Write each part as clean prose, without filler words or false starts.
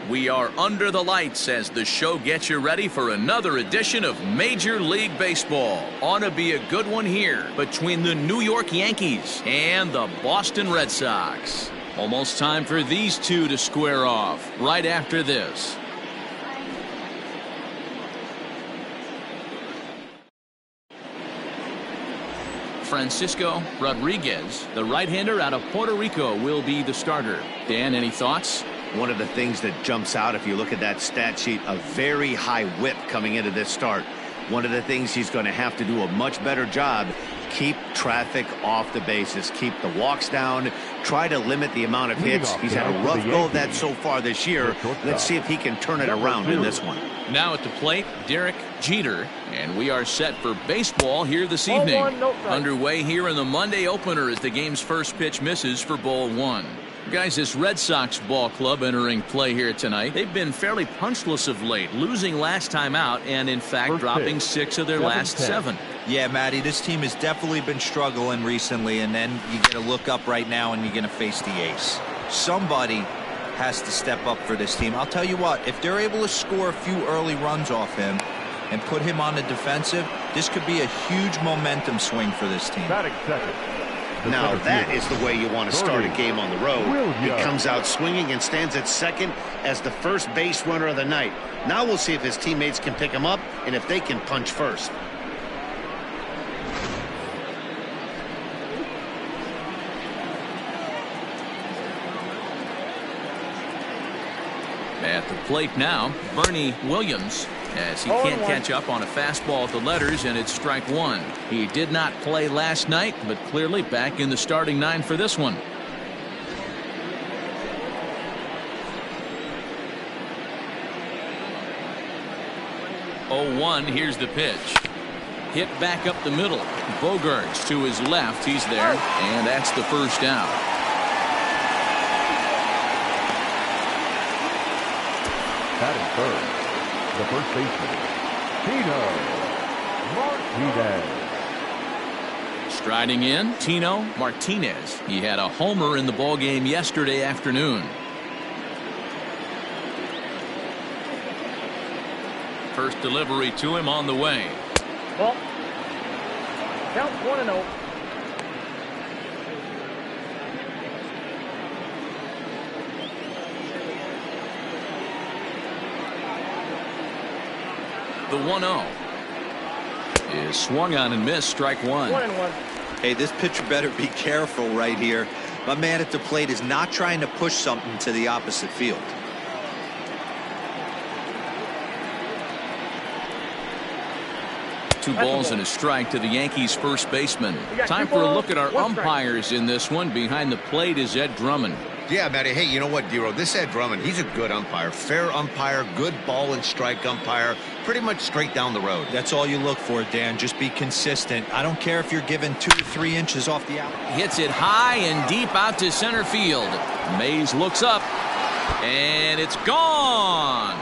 We are under the lights as the show gets you ready for another edition of Major League Baseball. Ought to be a good one here between the New York Yankees and the Boston Red Sox. Almost time for these two to square off right after this. Francisco Rodriguez, the right-hander out of Puerto Rico, will be the starter. Dan, any thoughts? One of the things that jumps out if you look at that stat sheet, a very high whip coming into this start. One of the things he's going to have to do a much better job, keep traffic off the bases, keep the walks down, try to limit the amount of hits. He's had a rough go of that so far this year. Let's see if he can turn it around in this one. Now at the plate, Derek Jeter, and we are set for baseball here this evening. Underway here in the Monday opener as the game's first pitch misses for ball one. Guys, this Red Sox ball club entering play here tonight. They've been fairly punchless of late, losing last time out and, in fact, dropping 6 of their last 7. Yeah, Matty, this team has definitely been struggling recently, and then you get a look up right now and you're going to face the ace. Somebody has to step up for this team. I'll tell you what, if they're able to score a few early runs off him and put him on the defensive, this could be a huge momentum swing for this team. Now that is the way you want to start a game on the road. He comes out swinging and stands at second as the first base runner of the night. Now we'll see if his teammates can pick him up and if they can punch first. At the plate now, Bernie Williams, as he can't catch up on a fastball at the letters, and it's strike one. He did not play last night, but clearly back in the starting 9 for this one. Oh, 1, here's the pitch. Hit back up the middle. Bogarts to his left. He's there, and that's the first out. Batting third, the first baseman, Tino Martinez. Striding in, Tino Martinez. He had a homer in the ballgame yesterday afternoon. First delivery to him on the way. Well, count 1-0. The 1-0 is swung on and missed, strike one. 1-1. Hey, this pitcher better be careful right here. My man at the plate is not trying to push something to the opposite field. Two balls and a strike to the Yankees first baseman. Time for a look at our umpires in this one. Behind the plate is Ed Drummond. Yeah, Matty. Hey, you know what, Dero? This Ed Drummond, he's a good umpire. Fair umpire, good ball and strike umpire. Pretty much straight down the road. That's all you look for, Dan. Just be consistent. I don't care if you're given 2 to 3 inches off the out. Hits it high and deep out to center field. Mays looks up, and it's gone.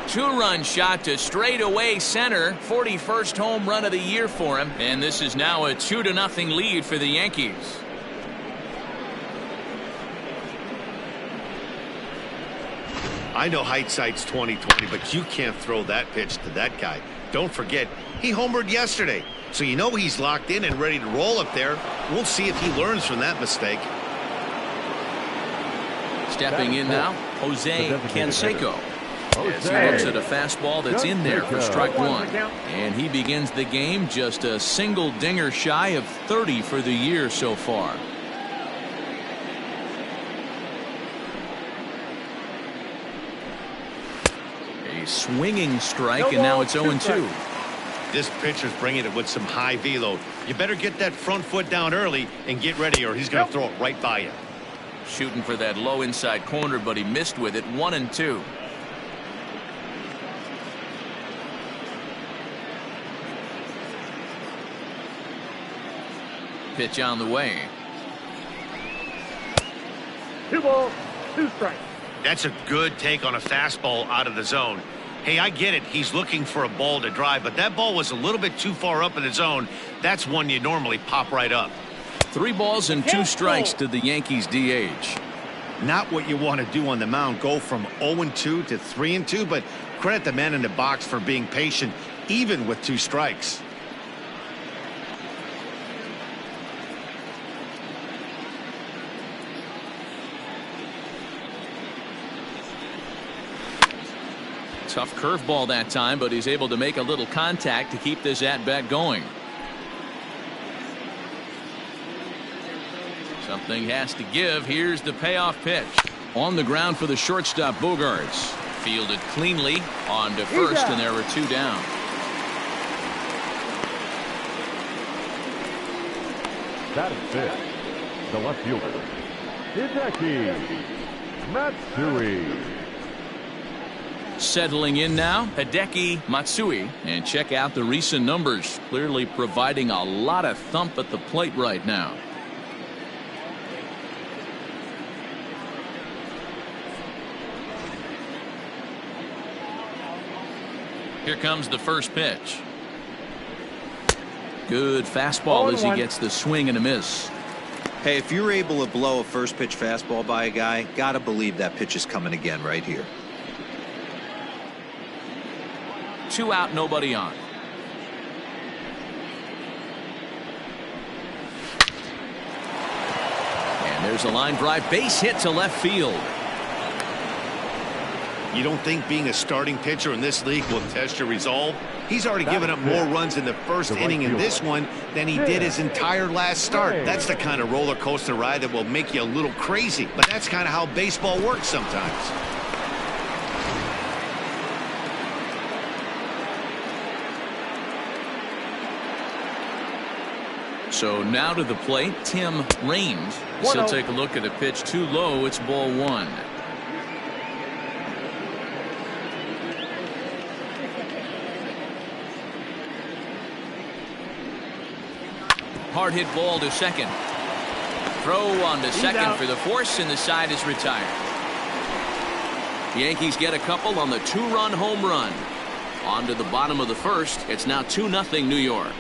Two-run shot to straightaway center. 41st home run of the year for him. And this is now a 2-0 lead for the Yankees. I know hindsight's 20/20, but you can't throw that pitch to that guy. Don't forget, he homered yesterday. So you know he's locked in and ready to roll up there. We'll see if he learns from that mistake. Stepping in now, Jose Canseco. As he looks at a fastball that's in there for strike one. And he begins the game just a single dinger shy of 30 for the year so far. A swinging strike, and now it's 0-2. This pitcher's bringing it with some high velo. You better get that front foot down early and get ready, or he's going to throw it right by you. Shooting for that low inside corner, but he missed with it. 1-2. Pitch on the way. 2 balls, 2 strikes. That's a good take on a fastball out of the zone. Hey, I get it. He's looking for a ball to drive, but that ball was a little bit too far up in the zone. That's one you normally pop right up. 3 balls and 2 strikes to the Yankees DH. Not what you want to do on the mound. Go from 0-2 to 3-2, but credit the man in the box for being patient, even with 2 strikes. Tough curveball that time, but he's able to make a little contact to keep this at-bat going. Something has to give. Here's the payoff pitch. On the ground for the shortstop, Bogarts. Fielded cleanly on to first, and there were 2 down. Batting 5th, the left fielder, Hideki Matsui. Settling in now, Hideki Matsui. And check out the recent numbers. Clearly providing a lot of thump at the plate right now. Here comes the first pitch. Good fastball as he gets the swing and a miss. Hey, if you're able to blow a first pitch fastball by a guy, gotta believe that pitch is coming again right here. 2 out, nobody on. And there's a line drive, base hit to left field. You don't think being a starting pitcher in this league will test your resolve? He's already given up more runs in the first inning in this one than he did his entire last start. That's the kind of roller coaster ride that will make you a little crazy. But that's kind of how baseball works sometimes. So now to the plate, Tim Raines. He'll take a look at a pitch too low. It's ball 1. Hard hit ball to second. Throw on to second for the force, and the side is retired. The Yankees get a couple on the 2-run home run. On to the bottom of the first. It's now 2-0 New York.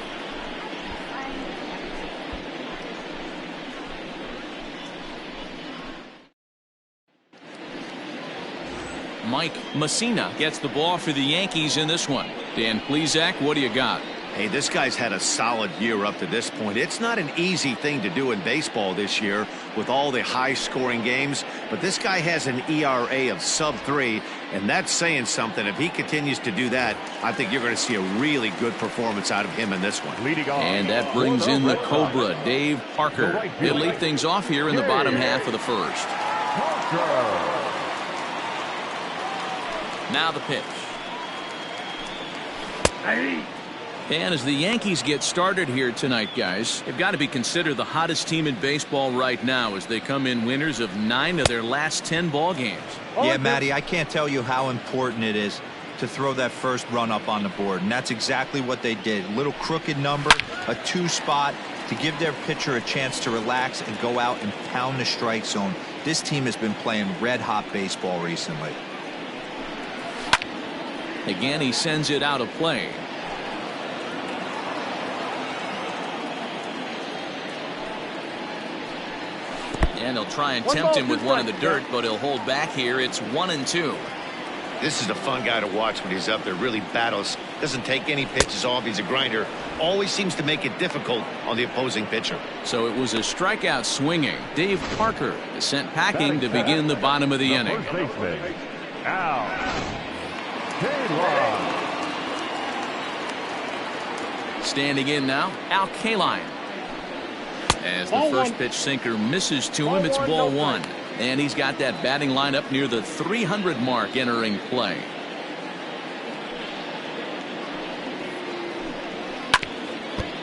Mike Messina gets the ball for the Yankees in this one. Dan Plesac, what do you got? Hey, this guy's had a solid year up to this point. It's not an easy thing to do in baseball this year with all the high-scoring games, but this guy has an ERA of sub-3, and that's saying something. If he continues to do that, I think you're going to see a really good performance out of him in this one. And that brings in the Cobra, Dave Parker. He'll lead things off here in the bottom half of the first. Now the pitch. And as the Yankees get started here tonight, guys, they've got to be considered the hottest team in baseball right now as they come in winners of 9 of their last 10 ball games. Yeah, Matty, I can't tell you how important it is to throw that first run up on the board, and that's exactly what they did. Little crooked number, a 2 spot to give their pitcher a chance to relax and go out and pound the strike zone. This team has been playing red-hot baseball recently. Again, he sends it out of play. And he'll try and tempt him with one in the dirt, but he'll hold back here. It's 1-2. This is a fun guy to watch when he's up there. Really battles. Doesn't take any pitches off. He's a grinder. Always seems to make it difficult on the opposing pitcher. So it was a strikeout swinging. Dave Parker is sent packing to begin the bottom of the inning. Standing in now, Al Kaline. As the first pitch sinker misses to him, it's ball 1. And he's got that batting lineup near the 300 mark entering play.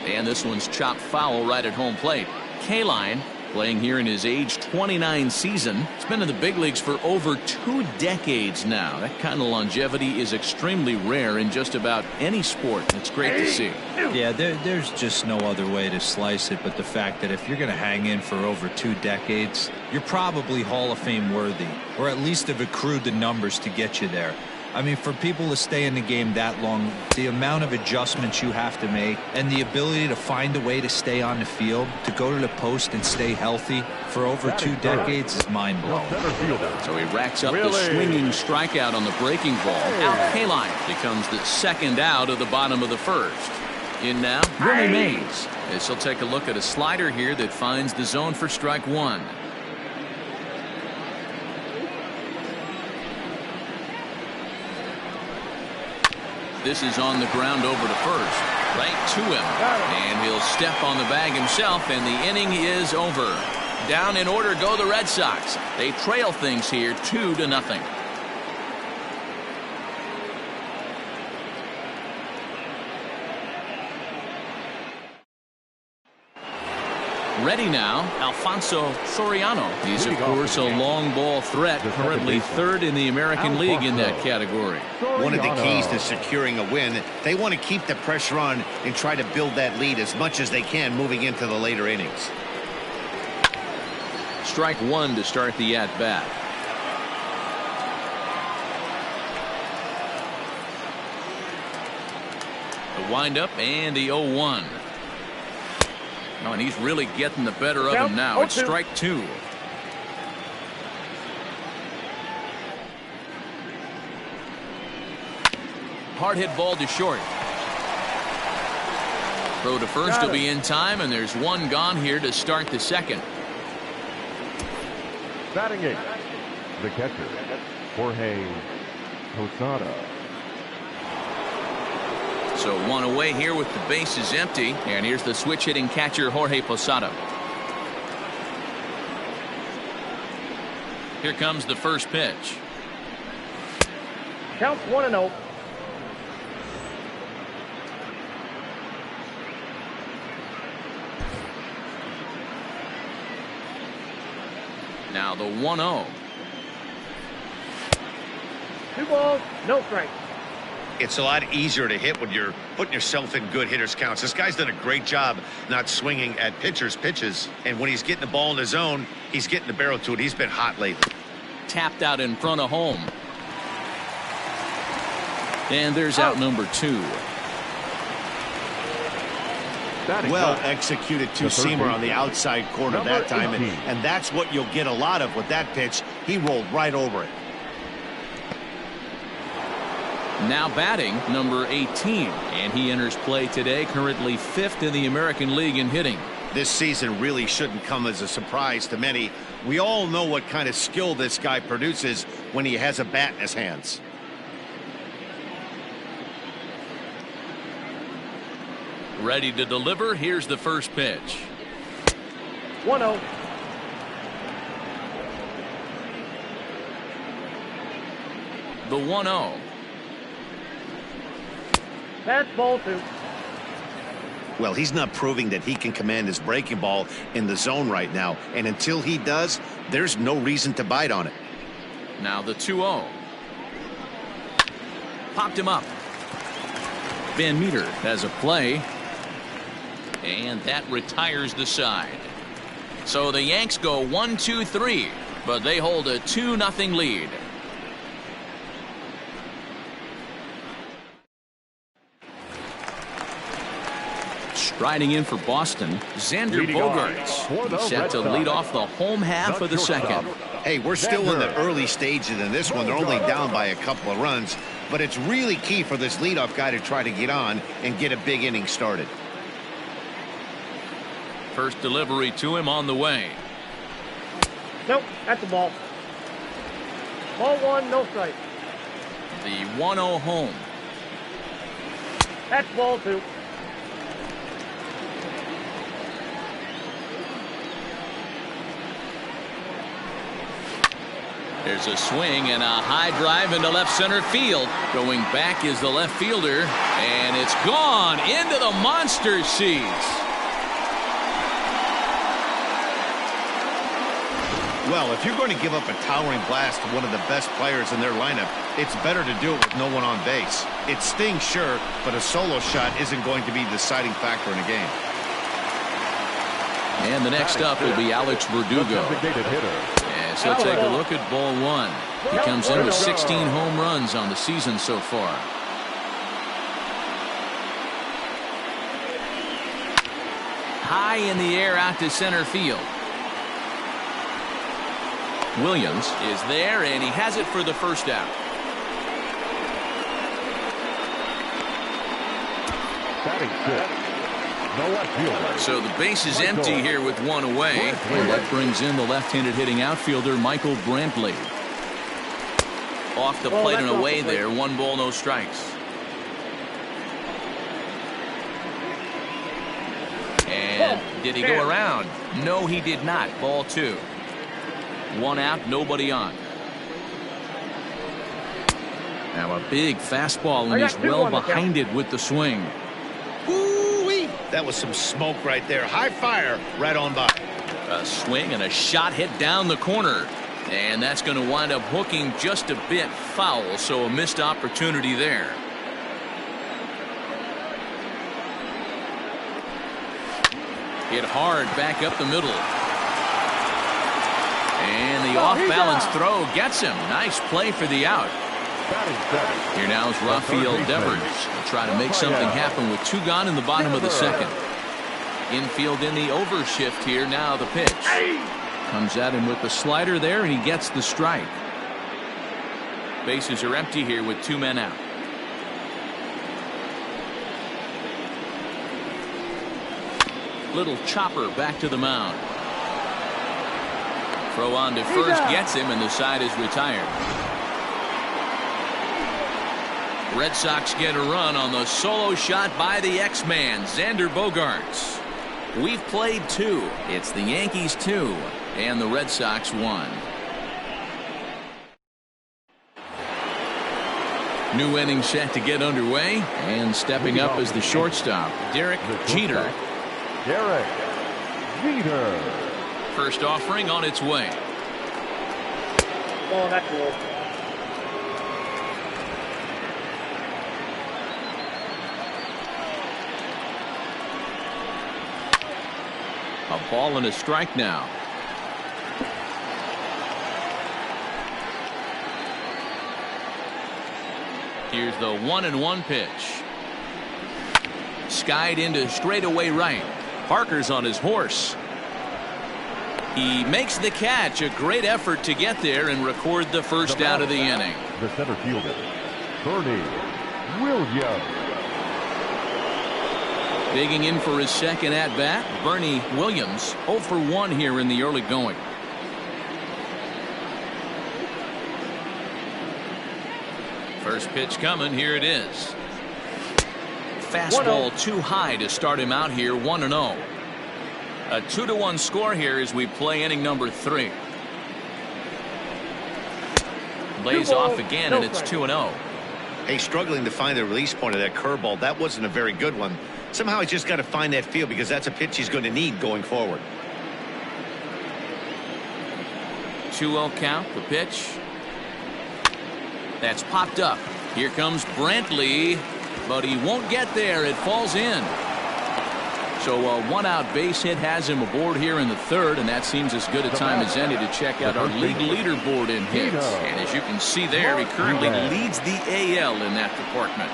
And this one's chopped foul right at home plate. Kaline, playing here in his age 29 season. He's been in the big leagues for over 2 decades now. That kind of longevity is extremely rare in just about any sport. It's great to see. Yeah, there's just no other way to slice it but the fact that if you're going to hang in for over 2 decades, you're probably Hall of Fame worthy, or at least have accrued the numbers to get you there. I mean, for people to stay in the game that long, the amount of adjustments you have to make and the ability to find a way to stay on the field, to go to the post and stay healthy for over 2 decades is mind-blowing. So he racks up the swinging strikeout on the breaking ball. Al Kaline becomes the second out of the bottom of the first. In now, Willie Mays. As he'll take a look at a slider here that finds the zone for strike one. This is on the ground over to first. Right to him. And he'll step on the bag himself, and the inning is over. Down in order go the Red Sox. They trail things here 2-0. Ready now, Alfonso Soriano. He's, of course, a long ball threat, currently third in the American League in that category. One of the keys to securing a win, they want to keep the pressure on and try to build that lead as much as they can moving into the later innings. Strike one to start the at-bat. The windup and the 0-1. Oh, and he's really getting the better of him now. It's strike two. Hard hit ball to short. Throw to first will be in time, and there's one gone here to start the second. Batting eighth, the catcher, Jorge Posada. So one away here with the bases empty, and here's the switch hitting catcher Jorge Posada. Here comes the first pitch. Counts 1-0. Now the 1-0. 2 balls, no strikes. It's a lot easier to hit when you're putting yourself in good hitters counts. This guy's done a great job not swinging at pitchers' pitches. And when he's getting the ball in the zone, he's getting the barrel to it. He's been hot lately. Tapped out in front of home. And there's out number two. Well executed two-seamer on the outside corner that time. And that's what you'll get a lot of with that pitch. He rolled right over it. Now batting, number 18, and he enters play today, currently 5th in the American League in hitting. This season really shouldn't come as a surprise to many. We all know what kind of skill this guy produces when he has a bat in his hands. Ready to deliver. Here's the first pitch. 1-0. The 1-0. That's ball 2. Well, he's not proving that he can command his breaking ball in the zone right now. And until he does, there's no reason to bite on it. Now the 2-0. Popped him up. Van Meter has a play. And that retires the side. So the Yanks go 1-2-3, but they hold a 2-0 lead. Striding in for Boston, Xander Bogaerts. He's set to lead off the home half of the second. Hey, we're still in the early stages in this one. They're only down by a couple of runs, but it's really key for this leadoff guy to try to get on and get a big inning started. First delivery to him on the way. Nope, that's the ball. Ball 1, no strike. The 1-0 home. That's ball 2. There's a swing and a high drive into left center field. Going back is the left fielder, and it's gone into the monster seats. Well, if you're going to give up a towering blast to one of the best players in their lineup, it's better to do it with no one on base. It stings, sure, but a solo shot isn't going to be the deciding factor in a game. And the next up will be Alex Verdugo. As he'll take a look at ball 1. He comes in with 16 home runs on the season so far. High in the air out to center field. Williams is there, and he has it for the first out. So the base is empty here with one away, and that brings in the left-handed hitting outfielder Michael Brantley. Off the plate and away there. 1 ball, no strikes. And did he go around? No, he did not. Ball 2. 1 out, nobody on. Now a big fastball, and he's well behind it with the swing. Ooh-wee. That was some smoke right there. High fire right on by. A swing and a shot hit down the corner. And that's going to wind up hooking just a bit foul, so a missed opportunity there. Hit hard back up the middle. And the off-balance throw gets him. Nice play for the out. Here now is Rafael Devers. He'll try to make something happen with 2 gone in the bottom of the second. Infield in the overshift here. Now the pitch. Comes at him with the slider there, and he gets the strike. Bases are empty here with 2 men out. Little chopper back to the mound. Throw on to first gets him, and the side is retired. Red Sox get a run on the solo shot by the X-Man, Xander Bogaerts. We've played 2. It's the Yankees 2 and the Red Sox 1. New inning set to get underway, and stepping up as the shortstop, Derek Jeter. Derek Jeter. First offering on its way. Oh, that's cool. A ball and a strike now. Here's the 1-1 pitch. Skied into straightaway right. Parker's on his horse. He makes the catch. A great effort to get there and record the first out of the inning. The center fielder, Bernie Williams. Digging in for his second at bat, Bernie Williams, 0 for 1 here in the early going. First pitch coming. Here it is. Fastball too high to start him out here. 1-0. A 2-1 score here as we play inning number 3. Lays off again, and it's 2-0. Hey, struggling to find the release point of that curveball. That wasn't a very good one. Somehow he's just got to find that feel, because that's a pitch he's going to need going forward. 2-0 count. The pitch. That's popped up. Here comes Brantley, but he won't get there. It falls in. So a 1-out base hit has him aboard here in the 3rd, and that seems as good a time as any to check out our league leaderboard in hits. And as you can see there, he currently leads the AL in that department.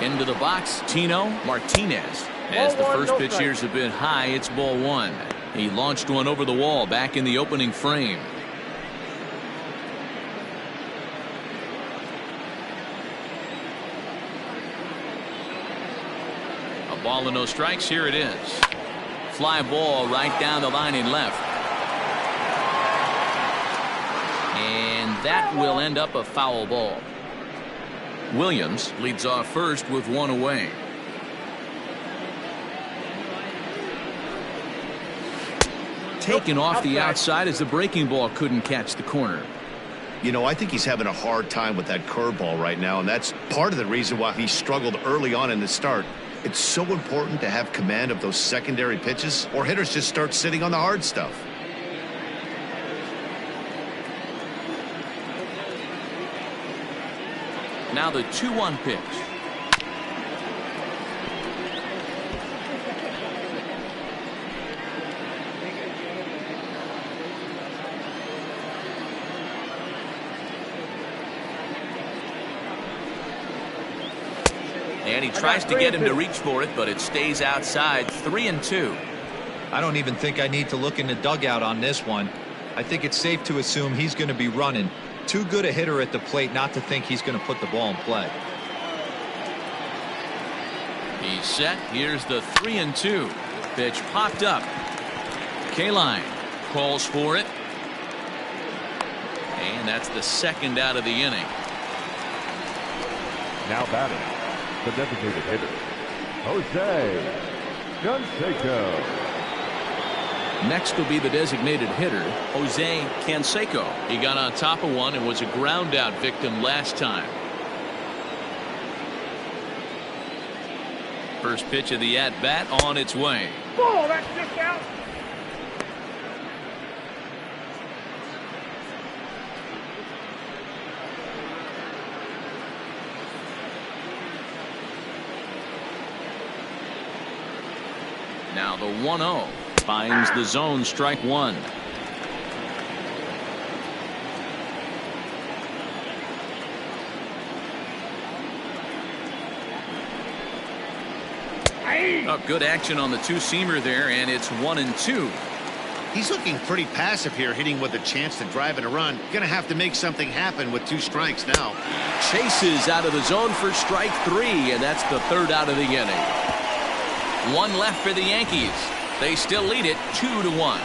Into the box, Tino Martinez. As the first pitch here's a bit high, it's ball 1. He launched one over the wall back in the opening frame. A ball and no strikes. Here it is. Fly ball right down the line in left. And that will end up a foul ball. Williams leads off first with 1 away. Taken off the outside as the breaking ball couldn't catch the corner. You know, I think he's having a hard time with that curveball right now, and that's part of the reason why he struggled early on in the start. It's so important to have command of those secondary pitches, or hitters just start sitting on the hard stuff. Now the 2-1 pitch. And he tries to get him to reach for it, but it stays outside. 3-2. I don't even think I need to look in the dugout on this one. I think it's safe to assume he's going to be running. Too good a hitter at the plate not to think he's going to put the ball in play. He's set. Here's the 3-2 pitch. Popped up. Kaline calls for it, and that's the second out of the inning. Now batting, the designated hitter, Jose Canseco. Next will be the designated hitter, Jose Canseco. He got on top of one and was a ground out victim last time. First pitch of the at bat on its way. Ball, that's just out. Now the 1-0 finds the zone. Strike one. Oh, good action on the two-seamer there, and it's 1-2. He's looking pretty passive here, hitting with a chance to drive in a run. Gonna have to make something happen with 2 strikes now. Chases out of the zone for strike 3, and that's the third out of the inning. One left for the Yankees. They still lead it 2-1.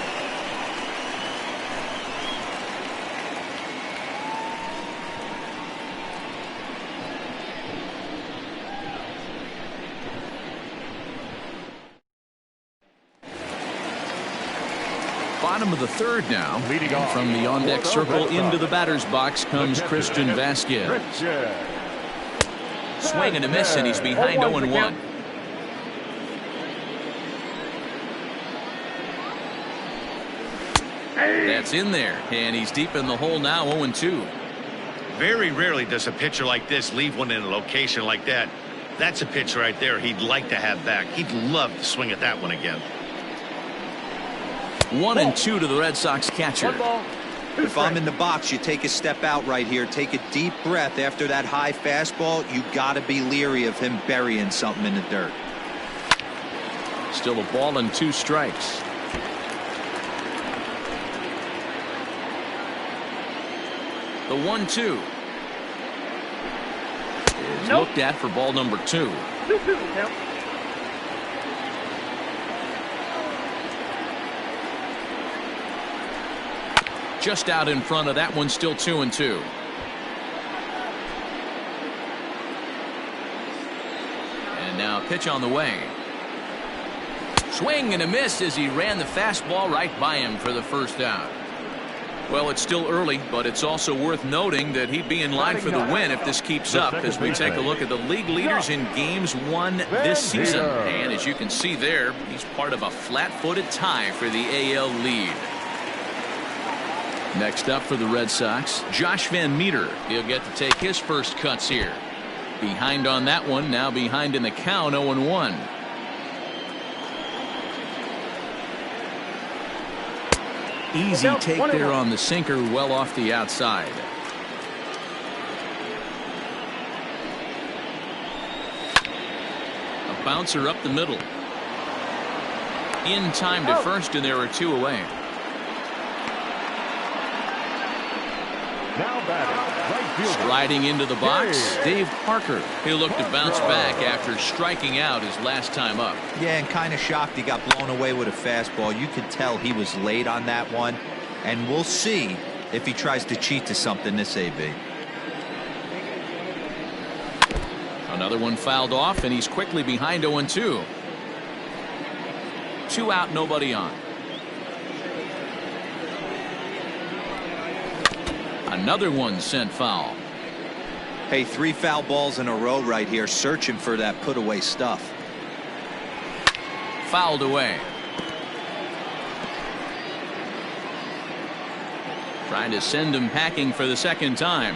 Bottom of the third now. And from the on-deck circle into the batter's box comes Christian Vasquez. Swing and a miss, and he's behind 0-1. That's in there, and he's deep in the hole now. 0-2. Very rarely does a pitcher like this leave one in a location like that. That's a pitch right there he'd like to have back. He'd love to swing at that one again. 1-2 to the Red Sox catcher. If I'm in the box, you take a step out right here. Take a deep breath after that high fastball. You got to be leery of him burying something in the dirt. Still a ball and 2 strikes. The 1-2 is looked at for ball number 2. Just out in front of that one. Still 2-2. And now pitch on the way. Swing and a miss as he ran the fastball right by him for the first out. Well, it's still early, but it's also worth noting that he'd be in line for the win if this keeps up, as we take a look at the league leaders in games won this season. And as you can see there, he's part of a flat-footed tie for the AL lead. Next up for the Red Sox, Josh Van Meter. He'll get to take his first cuts here. Behind on that one, now behind in the count. 0-1. Easy take there on the sinker, well off the outside. A bouncer up the middle. In time to first, and there are 2 away. Now batting, right fielder. Striding into the box, Dave Parker. He'll look to bounce back after striking out his last time up. Yeah, and kind of shocked he got blown away with a fastball. You could tell he was late on that one, and we'll see if he tries to cheat to something this AB. Another one fouled off, and he's quickly behind 0-2. 2 out, nobody on. Another one sent foul. Hey, 3 foul balls in a row right here, searching for that put away stuff. Fouled away. Trying to send him packing for the second time.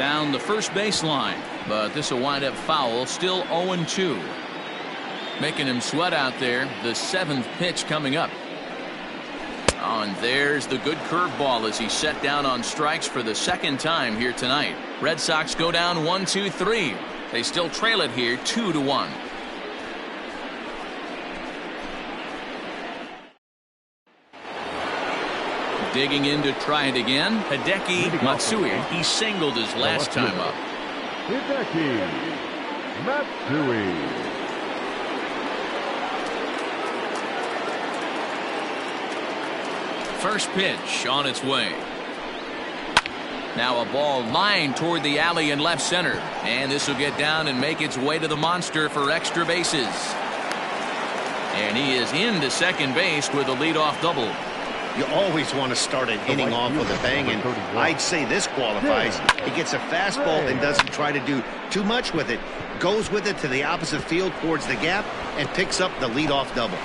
Down the first baseline, but this will wind up foul. Still 0-2. Making him sweat out there. The 7th pitch coming up. Oh, and there's the good curveball as he's set down on strikes for the 2nd time here tonight. Red Sox go down 1-2-3. They still trail it here 2-1. Digging in to try it again. Hideki Matsui. He singled his last time up. Hideki Matsui. First pitch on its way. Now a ball lined toward the alley in left center. And this will get down and make its way to the monster for extra bases. And he is into second base with a leadoff double. You always want to start an inning off with a bang, and I'd say this qualifies. He gets a fastball and doesn't try to do too much with it. Goes with it to the opposite field towards the gap and picks up the leadoff double.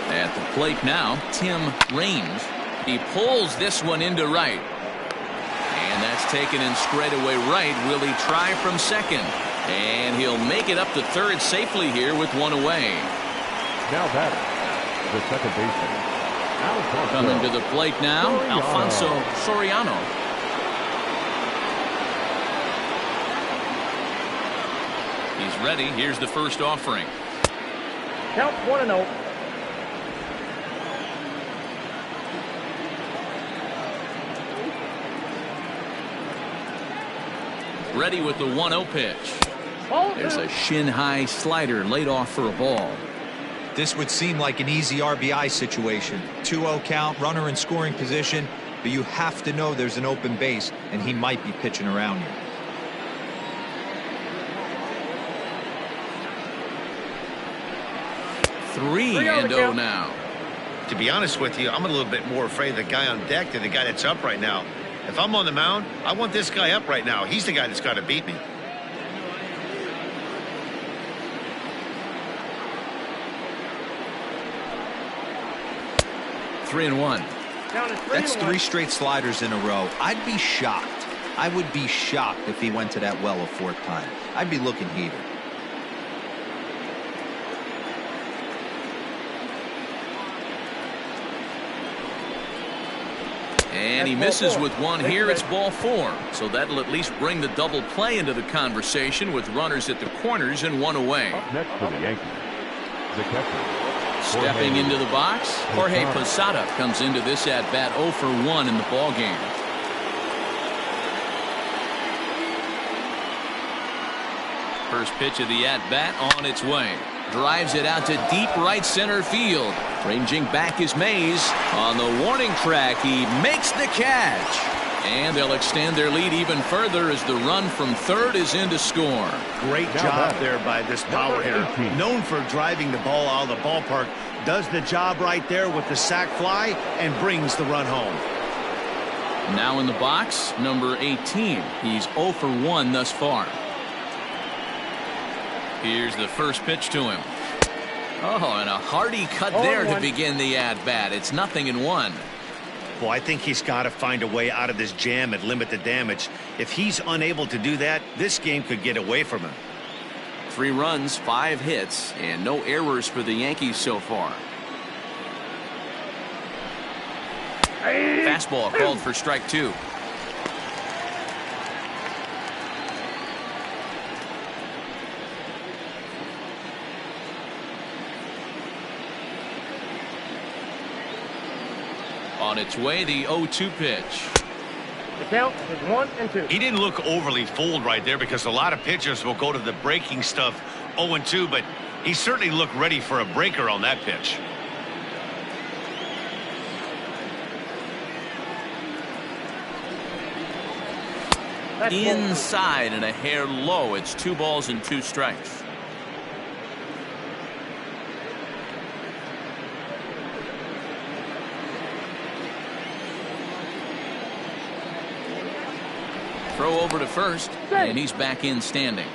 At the plate now, Tim Raines. He pulls this one into right. And that's taken in straightaway right. Will he try from second? And he'll make it up to third safely here with one away. Now batting, the second baseman, Alfonso. Coming to the plate now, Soriano. Alfonso Soriano. He's ready. Here's the first offering. Count 1-0. Ready with the 1-0 pitch. There's a shin-high slider laid off for a ball. This would seem like an easy RBI situation. 2-0 count, runner in scoring position, but you have to know there's an open base, and he might be pitching around you. Three and 0 now. To be honest with you, I'm a little bit more afraid of the guy on deck than the guy that's up right now. If I'm on the mound, I want this guy up right now. He's the guy that's got to beat me. Three and one. That's 3 straight sliders in a row. I'd be shocked. I would be shocked if he went to that well a 4th time. I'd be looking heated. And he misses with one here. It's ball 4. So that'll at least bring the double play into the conversation with runners at the corners and one away. Up next for the Yankees, the catcher. Stepping into the box, Jorge Posada comes into this at bat 0 for 1 in the ball game. First pitch of the at bat on its way. Drives it out to deep right center field. Ranging back is Mays. On the warning track, he makes the catch. And they'll extend their lead even further as the run from third is in to score. Great job there by this power hitter. Known for driving the ball out of the ballpark. Does the job right there with the sac fly and brings the run home. Now in the box, number 18. He's 0 for 1 thus far. Here's the first pitch to him. Oh, and a hearty cut there to begin the at-bat. It's 0-1. Well, I think he's got to find a way out of this jam and limit the damage. If he's unable to do that, this game could get away from him. 3 runs, 5 hits, and no errors for the Yankees so far. Fastball called for strike 2. On its way, the 0-2 pitch. The count is 1-2. He didn't look overly fooled right there because a lot of pitchers will go to the breaking stuff 0-2, but he certainly looked ready for a breaker on that pitch. Inside and a hair low. It's 2 balls and 2 strikes. Throw over to first, and he's back in standing.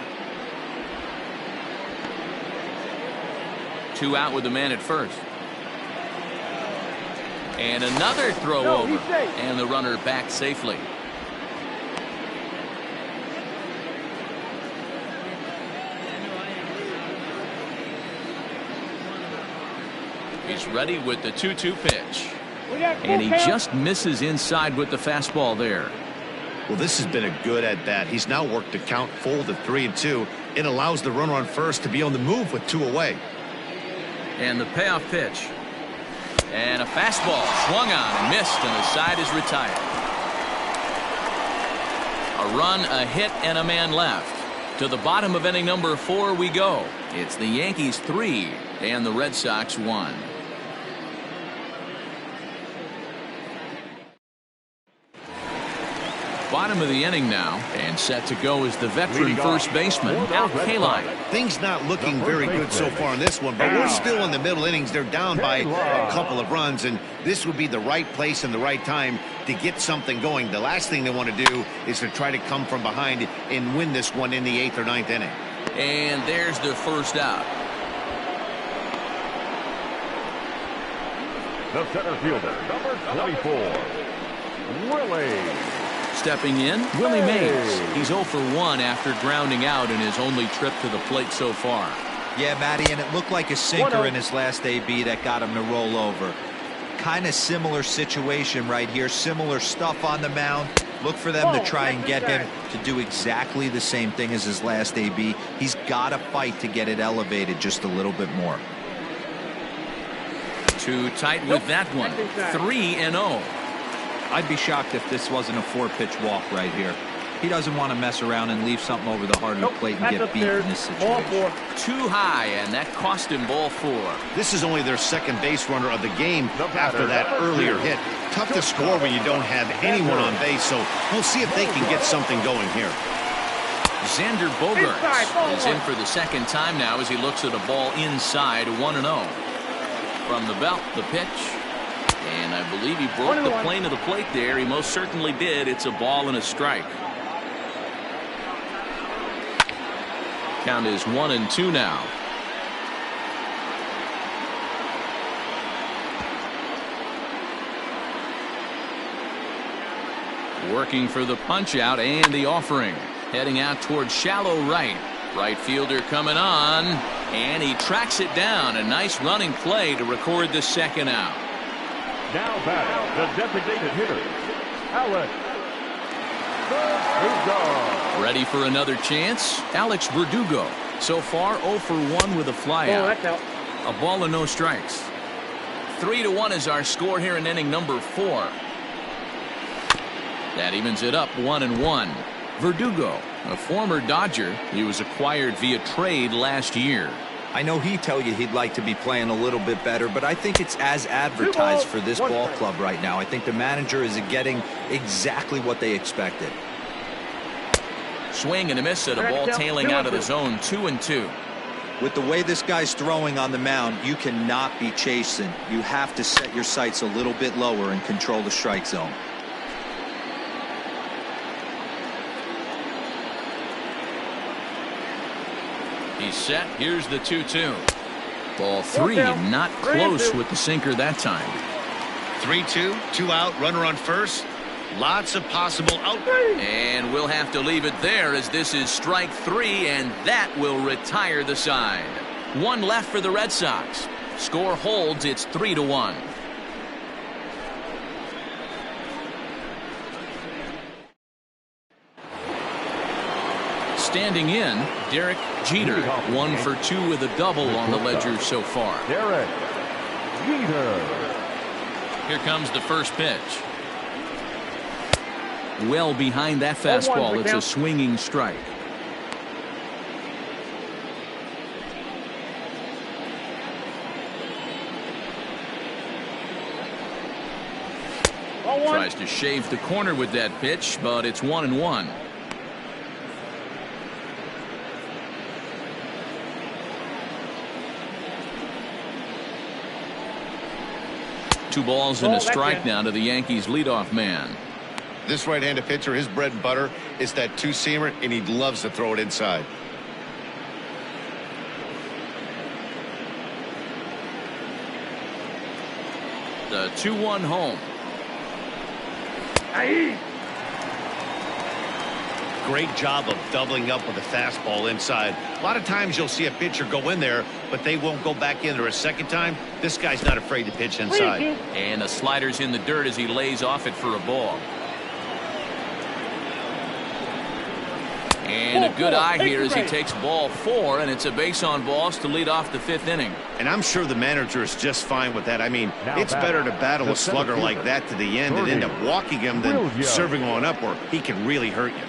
2 out with the man at first. And another throw over. And the runner back safely. He's ready with the 2-2 pitch. And he just misses inside with the fastball there. Well, this has been a good at-bat. He's now worked the count full to 3-2. It allows the runner on first to be on the move with 2 away. And the payoff pitch. And a fastball swung on and missed, and the side is retired. A run, a hit, and a man left. To the bottom of inning number 4 we go. It's the Yankees 3 and the Red Sox 1. Bottom of the inning now, and set to go is the veteran first baseman, Al Kaline. Things not looking very good so far in this one, but we're still in the middle innings. They're down by a couple of runs, and this would be the right place and the right time to get something going. The last thing they want to do is to try to come from behind and win this one in the 8th or 9th inning. And there's the first out. The center fielder, number 24, Willie. Stepping in, Willie Mays. He's 0 for 1 after grounding out in his only trip to the plate so far. Yeah, Matty, and it looked like a sinker in his last AB that got him to roll over. Kind of similar situation right here. Similar stuff on the mound. Look for them to try and get him to do exactly the same thing as his last AB. He's got to fight to get it elevated just a little bit more. Too tight with that one. 3-0. I'd be shocked if this wasn't a 4-pitch walk right here. He doesn't want to mess around and leave something over the heart of the plate and get beat in this situation. Too high, and that cost him ball 4. This is only their second base runner of the game after that earlier hit. Tough to score when you don't have anyone on base, so we'll see if they can get something going here. Xander Bogaerts is in for the second time now as he looks at a ball inside 1-0. From the belt, the pitch. And I believe he broke the plane of the plate there. He most certainly did. It's a ball and a strike. Count is 1-2 now. Working for the punch out and the offering. Heading out towards shallow right. Right fielder coming on. And he tracks it down. A nice running play to record the second out. Now batting, the designated hitter, Alex Verdugo. Ready for another chance? Alex Verdugo. So far 0 for 1 with a flyout. A ball and no strikes. 3-1 is our score here in inning number 4. That evens it up 1-1. Verdugo, a former Dodger. He was acquired via trade last year. I know he'd tell you he'd like to be playing a little bit better, but I think it's as advertised for this ball club right now. I think the manager is getting exactly what they expected. Swing and a miss at a ball tailing out of the zone. 2-2. With the way this guy's throwing on the mound, you cannot be chasing. You have to set your sights a little bit lower and control the strike zone. He's set. Here's the 2-2. Ball 3, not close with the sinker that time. 3-2, 2 out, runner on first. Lots of possible out. And we'll have to leave it there as this is strike 3, and that will retire the side. 1 left for the Red Sox. Score holds. It's 3-1. Standing in, Derek Jeter, 1 for 2 with a double on the ledger so far. Derek Jeter. Here comes the first pitch. Well behind that fastball. It's a swinging strike. Tries to shave the corner with that pitch, but it's 1-1. Two balls and a strike now to the Yankees leadoff man. This right-handed pitcher, his bread and butter is that two-seamer, and he loves to throw it inside. The the 2-1 home. Great job of doubling up with a fastball inside. A lot of times you'll see a pitcher go in there, but they won't go back in there a second time. This guy's not afraid to pitch inside. And the slider's in the dirt as he lays off it for a ball. And a good eye here as he takes ball 4, and it's a base on balls to lead off the 5th inning. And I'm sure the manager is just fine with that. I mean, it's better to battle a slugger like that to the end and end up walking him than serving on up where he can really hurt you.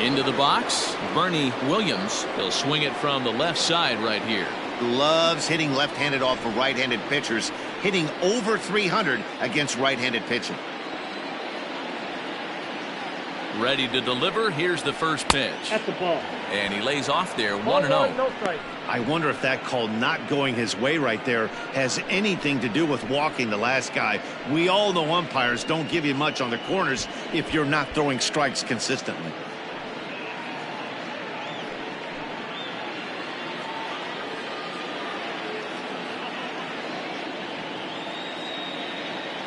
Into the box, Bernie Williams. He'll swing it from the left side right here. Loves hitting left-handed off of right-handed pitchers, hitting over 300 against right-handed pitching. Ready to deliver. Here's the first pitch. That's the ball. And he lays off there, 1-0. No strike. I wonder if that call not going his way right there has anything to do with walking the last guy. We all know umpires don't give you much on the corners if you're not throwing strikes consistently.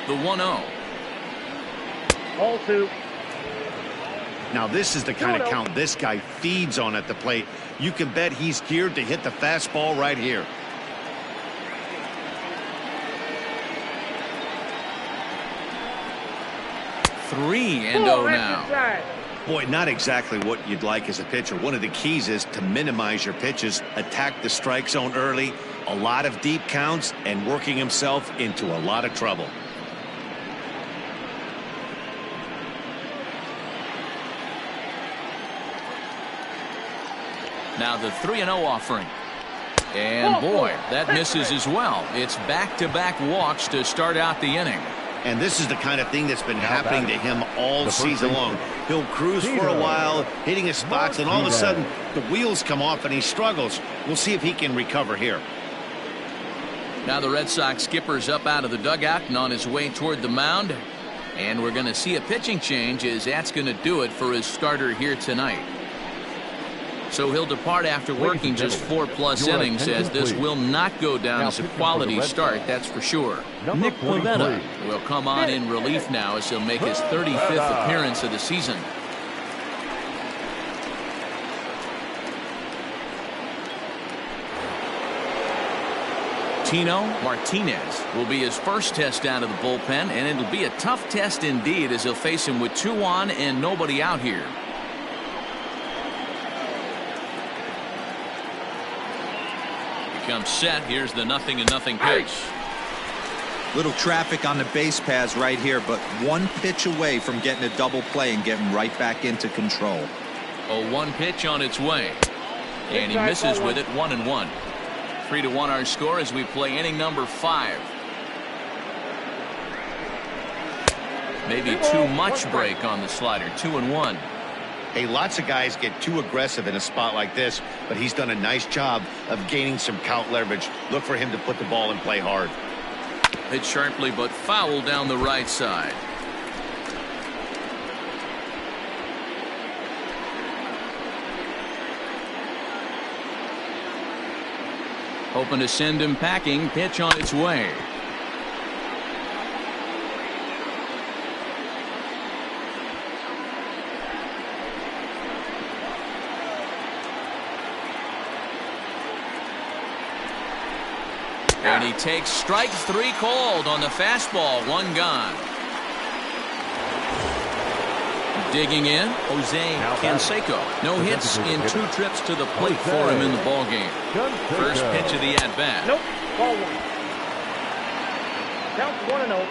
The 1-0. Ball 2. Now this is the kind of count this guy feeds on at the plate. You can bet he's geared to hit the fastball right here. Three and 0 now. Boy, not exactly what you'd like as a pitcher. One of the keys is to minimize your pitches, attack the strike zone early, a lot of deep counts, and working himself into a lot of trouble. Now the 3-0 offering. And boy, that misses as well. It's back-to-back walks to start out the inning. And this is the kind of thing that's been happening to him all season long. He'll cruise for a while, hitting his spots, and all of a sudden the wheels come off and he struggles. We'll see if he can recover here. Now the Red Sox skipper's up out of the dugout and on his way toward the mound. And we're going to see a pitching change as that's going to do it for his starter here tonight. So he'll depart after working just 4+ innings, as this will not go down as a quality start, that's for sure. Nick Pivetta will come on in relief now as he'll make his 35th appearance of the season. Tino Martinez will be his first test out of the bullpen, and it'll be a tough test indeed as he'll face him with 2 on and nobody out here. Comes set. Here's the 0-0 pitch. Little traffic on the base paths right here, but one pitch away from getting a double play and getting right back into control. A 1 pitch on its way, and he misses with it. 1-1. 3-1 our score as we play inning number 5. Maybe too much break on the slider. 2-1. Hey, lots of guys get too aggressive in a spot like this, but he's done a nice job of gaining some count leverage. Look for him to put the ball in play hard. Hit sharply, but foul down the right side. Hoping to send him packing. Pitch on its way. And he takes strike 3 called on the fastball. 1 gone. Digging in, Jose Canseco. No hits in 2 trips to the plate for him in the ball game. First pitch of the at-bat. Nope. Ball 1. Count 1-0.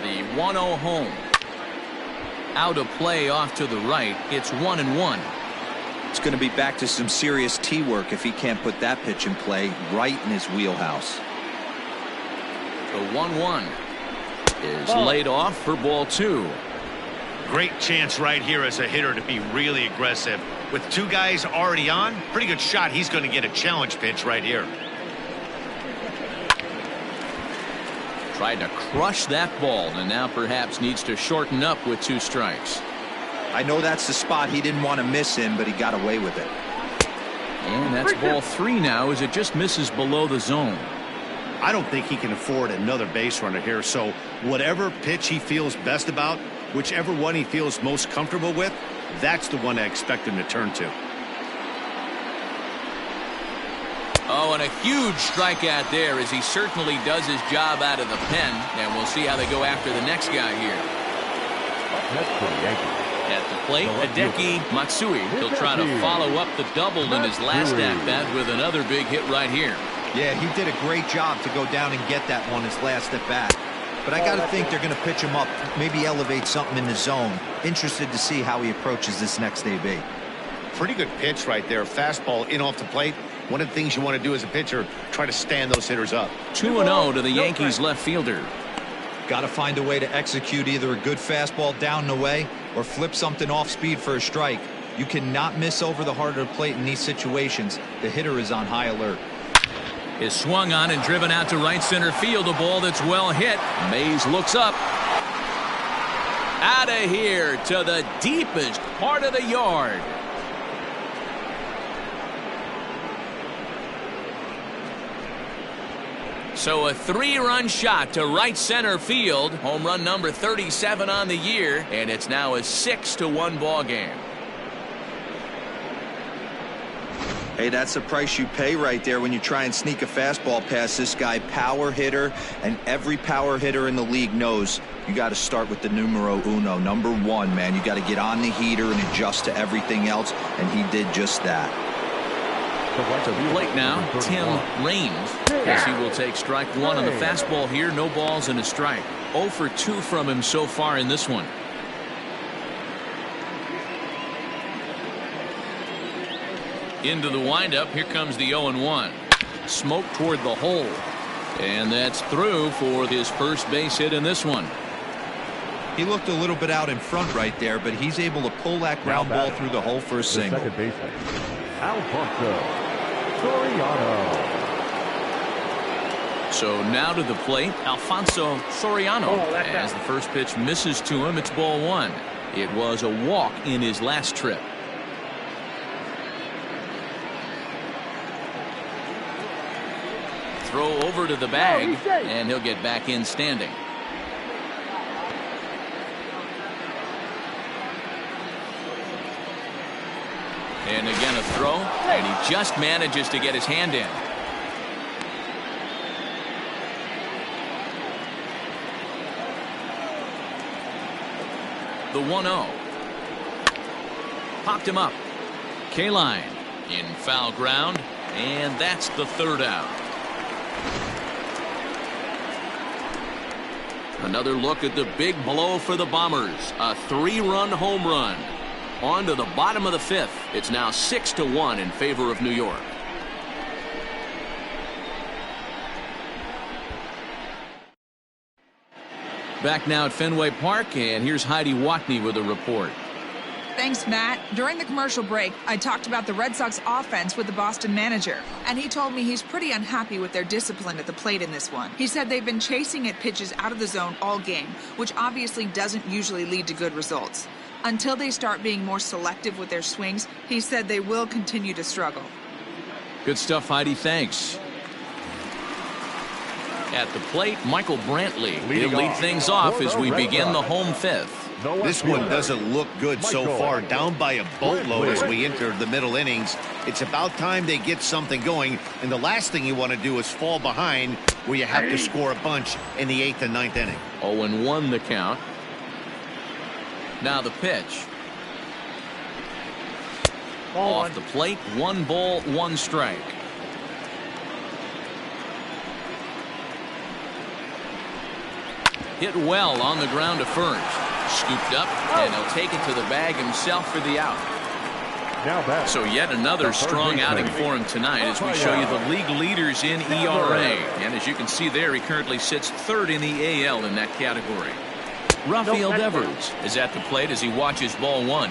The 1-0 home. Out of play off to the right. It's 1-1. It's going to be back to some serious tee work if he can't put that pitch in play right in his wheelhouse. The 1-1 is laid off for ball 2. Great chance right here as a hitter to be really aggressive. With 2 guys already on, pretty good shot he's going to get a challenge pitch right here. Tried to crush that ball and now perhaps needs to shorten up with 2 strikes. I know that's the spot he didn't want to miss in, but he got away with it. And that's ball 3 now as it just misses below the zone. I don't think he can afford another base runner here, so whatever pitch he feels best about, whichever one he feels most comfortable with, that's the one I expect him to turn to. Oh, and a huge strikeout there as he certainly does his job out of the pen, and we'll see how they go after the next guy here. That's for the Yankees. At the plate, Hideki Matsui. He'll try to follow up the double in his last at-bat with another big hit right here. Yeah, he did a great job to go down and get that one his last at-bat. But I got to think they're going to pitch him up, maybe elevate something in the zone. Interested to see how he approaches this next AB. Pretty good pitch right there. Fastball in off the plate. One of the things you want to do as a pitcher, try to stand those hitters up. 2-0 to the Yankees left fielder. Got to find a way to execute either a good fastball down and away or flip something off speed for a strike. You cannot miss over the heart of the plate in these situations. The hitter is on high alert. Is swung on and driven out to right center field. A ball that's well hit. Mays looks up. Out of here to the deepest part of the yard. So a 3-run shot to right center field. Home run number 37 on the year, and it's now a 6-1 ball game. Hey, that's the price you pay right there when you try and sneak a fastball past this guy. Power hitter, and every power hitter in the league knows you got to start with the numero uno, number 1, man. You got to get on the heater and adjust to everything else, and he did just that. To the plate now, Tim Raines, as he will take strike 1 on the fastball here. No balls and a strike. 0 for 2 from him so far in this one. Into the windup. Here comes the 0-1. Smoke toward the hole. And that's through for his first base hit in this one. He looked a little bit out in front right there, but he's able to pull that ground ball through the hole for a single. Second baseman, Alfonso Soriano. So now to the plate, Alfonso Soriano. As the first pitch misses to him, it's ball 1. It was a walk in his last trip. Throw over to the bag, and he'll get back in standing. And again a throw, and he just manages to get his hand in. The 1-0. Popped him up. K-line in foul ground, and that's the 3rd out. Another look at the big blow for the Bombers. A 3-run home run. On to the bottom of the 5th. It's now 6-1 in favor of New York. Back now at Fenway Park, and here's Heidi Watney with a report. Thanks, Matt. During the commercial break, I talked about the Red Sox offense with the Boston manager, and he told me he's pretty unhappy with their discipline at the plate in this one. He said they've been chasing at pitches out of the zone all game, which obviously doesn't usually lead to good results. Until they start being more selective with their swings, he said they will continue to struggle. Good stuff, Heidi. Thanks. At the plate, Michael Brantley. He'll lead things off as we begin the home 5th. This one doesn't look good so far. Down by a boatload as we enter the middle innings. It's about time they get something going, and the last thing you want to do is fall behind where you have to score a bunch in the 8th and 9th inning. 0-1 the count. Now the pitch. Off the plate, 1 ball, 1 strike. Hit well on the ground to first. Scooped up, and he'll take it to the bag himself for the out. So yet another strong outing for him tonight as we show you the league leaders in ERA. And as you can see there, he currently sits 3rd in the AL in that category. Rafael Devers is at the plate as he watches ball 1.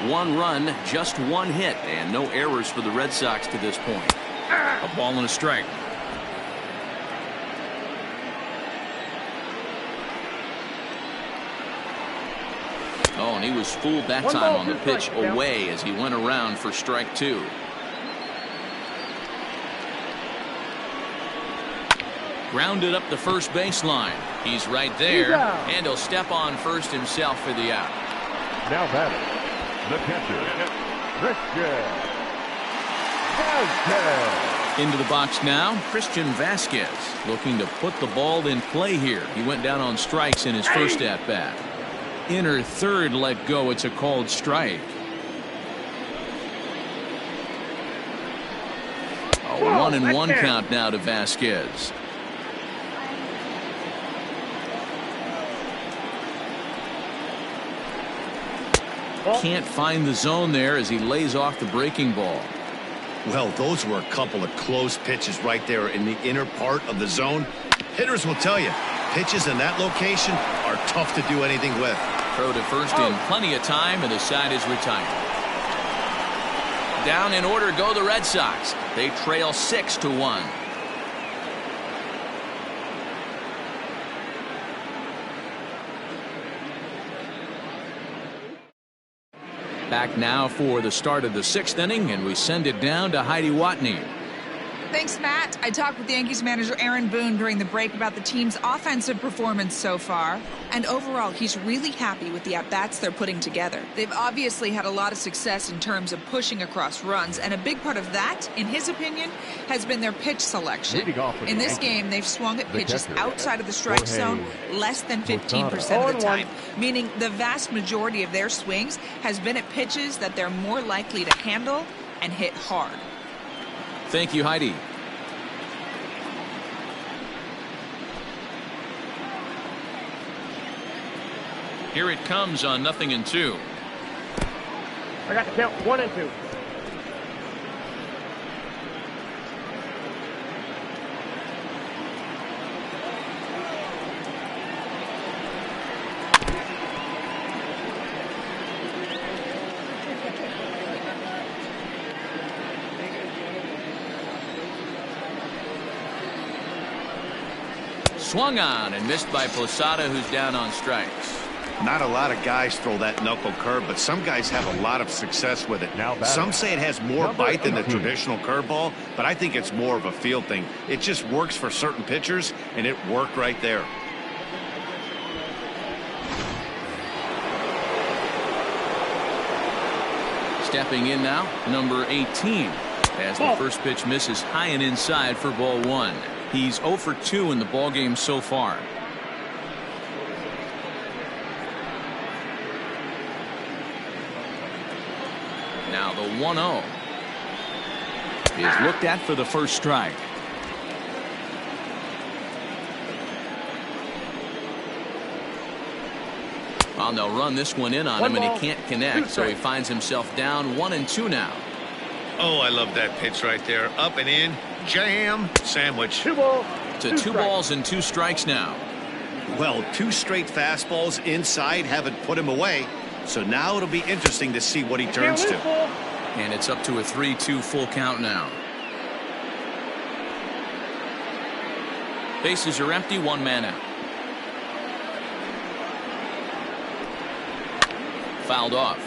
1 run, just 1 hit, and no errors for the Red Sox to this point. A ball and a strike. Oh, and he was fooled that One time ball, on the two pitch strikes, Cal. away as he went around for strike 2. Grounded up the first baseline. He's right there, and he'll step on first himself for the out. Now batting, the catcher, Christian Vasquez. Into the box now, Christian Vasquez looking to put the ball in play here. He went down on strikes in his first at-bat. Inner third let go. It's a called strike. A 1-1 count now to Vasquez. Can't find the zone there as he lays off the breaking ball. Well, those were a couple of close pitches right there in the inner part of the zone. Hitters will tell you, pitches in that location are tough to do anything with. Throw to first in plenty of time, and the side is retired. Down in order go the Red Sox. They trail 6-1. Back now for the start of the 6th inning, and we send it down to Heidi Watney. Thanks, Matt. I talked with the Yankees manager Aaron Boone during the break about the team's offensive performance so far. And overall, he's really happy with the at-bats they're putting together. They've obviously had a lot of success in terms of pushing across runs. And a big part of that, in his opinion, has been their pitch selection. In this game, they've swung at pitches outside of the strike zone less than 15% of the time. Meaning the vast majority of their swings has been at pitches that they're more likely to handle and hit hard. Thank you, Heidi. Here it comes on 0-2. I got the count 1-2. Swung on and missed by Posada, who's down on strikes. Not a lot of guys throw that knuckle curve, but some guys have a lot of success with it. Some say it has more bite than the traditional curveball, but I think it's more of a feel thing. It just works for certain pitchers, and it worked right there. Stepping in now, number 18, as the first pitch misses high and inside for ball 1. He's 0 for 2 in the ballgame so far. Now the 1-0 is looked at for the first strike. Well, they'll run this one in on him, and he can't connect, so he finds himself down 1-2 now. Oh, I love that pitch right there. Up and in, jam, sandwich. 2 balls. To 2 balls and 2 strikes now. Well, 2 straight fastballs inside haven't put him away. So now it'll be interesting to see what he turns to. And it's up to a 3-2 full count now. Bases are empty, 1 man out. Fouled off.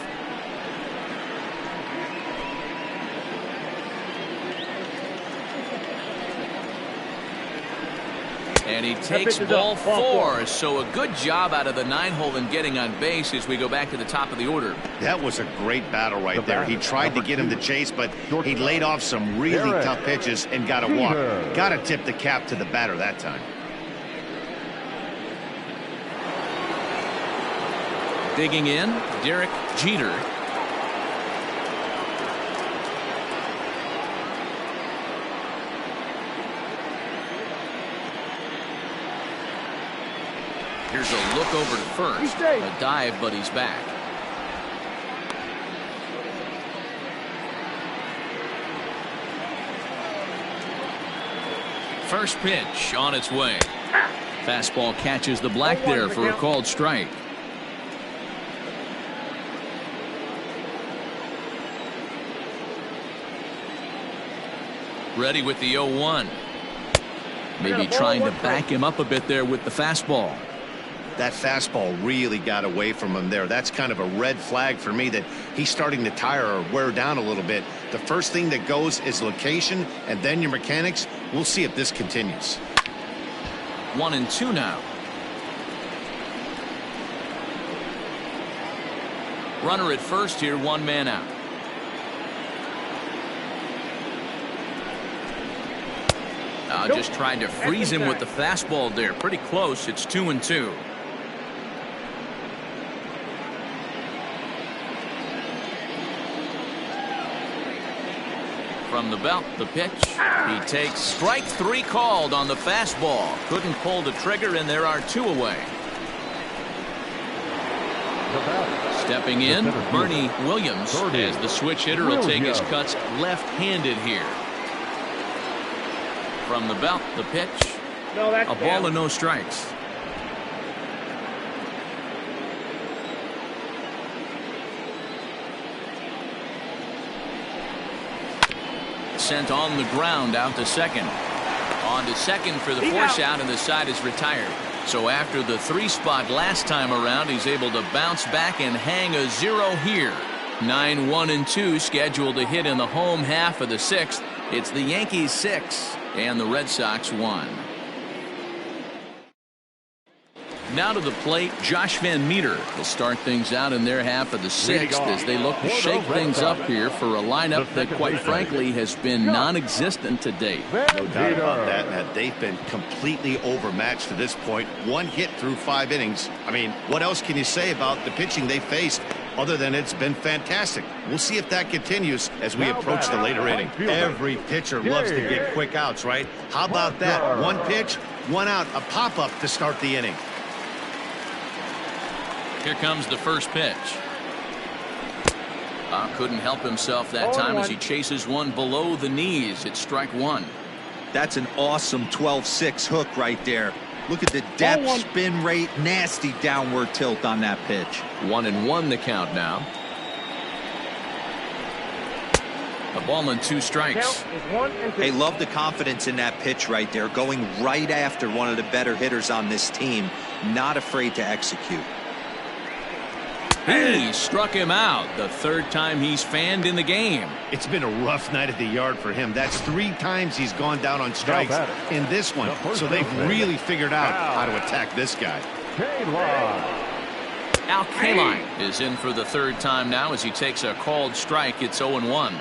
And he takes ball 4. So a good job out of the 9-hole in getting on base as we go back to the top of the order. That was a great battle right there. He tried to get him to chase, but he laid off some really tough pitches and got a walk. Got to tip the cap to the batter that time. Digging in, Derek Jeter. Here's a look over to first. A dive, but he's back. First pitch on its way. Fastball catches the black there for a called strike. Ready with the 0-1. Maybe trying to back him up a bit there with the fastball. That fastball really got away from him there. That's kind of a red flag for me that he's starting to tire or wear down a little bit. The first thing that goes is location and then your mechanics. We'll see if this continues. 1-2 now. Runner at first here, one man out. Just tried to freeze him with the fastball there. Pretty close. It's 2-2. From the belt, the pitch. He takes strike 3 called on the fastball. Couldn't pull the trigger, and there are 2 away. Stepping in, Bernie Williams, as the switch hitter will take his cuts left-handed here. From the belt, the pitch. A ball and no strikes. Sent on the ground out to second. On to second for the force out, and the side is retired. So after the 3 spot last time around, he's able to bounce back and hang a 0 here. 9-1-2 scheduled to hit in the home half of the 6th. It's the Yankees 6 and the Red Sox 1. Now to the plate, Josh Van Meter will start things out in their half of the 6th as they look to shake things up here for a lineup that, quite frankly, has been non-existent to date. No doubt about that, Matt. They've been completely overmatched to this point. 1 hit through 5 innings. I mean, what else can you say about the pitching they faced other than it's been fantastic? We'll see if that continues as we approach the later inning. Every pitcher loves to get quick outs, right? How about that? 1 pitch, 1 out, a pop-up to start the inning. Here comes the first pitch. Couldn't help himself that time as he chases one below the knees. It's strike 1. That's an awesome 12-6 hook right there. Look at the depth, spin rate, nasty downward tilt on that pitch. 1-1 the count now. A ball and 2 strikes. Hey, love the confidence in that pitch right there. Going right after one of the better hitters on this team. Not afraid to execute. He struck him out. The 3rd time he's fanned in the game. It's been a rough night at the yard for him. That's 3 times he's gone down on strikes in this one. So they've really figured out how to attack this guy. Al Kaline is in for the 3rd time now as he takes a called strike. It's 0-1.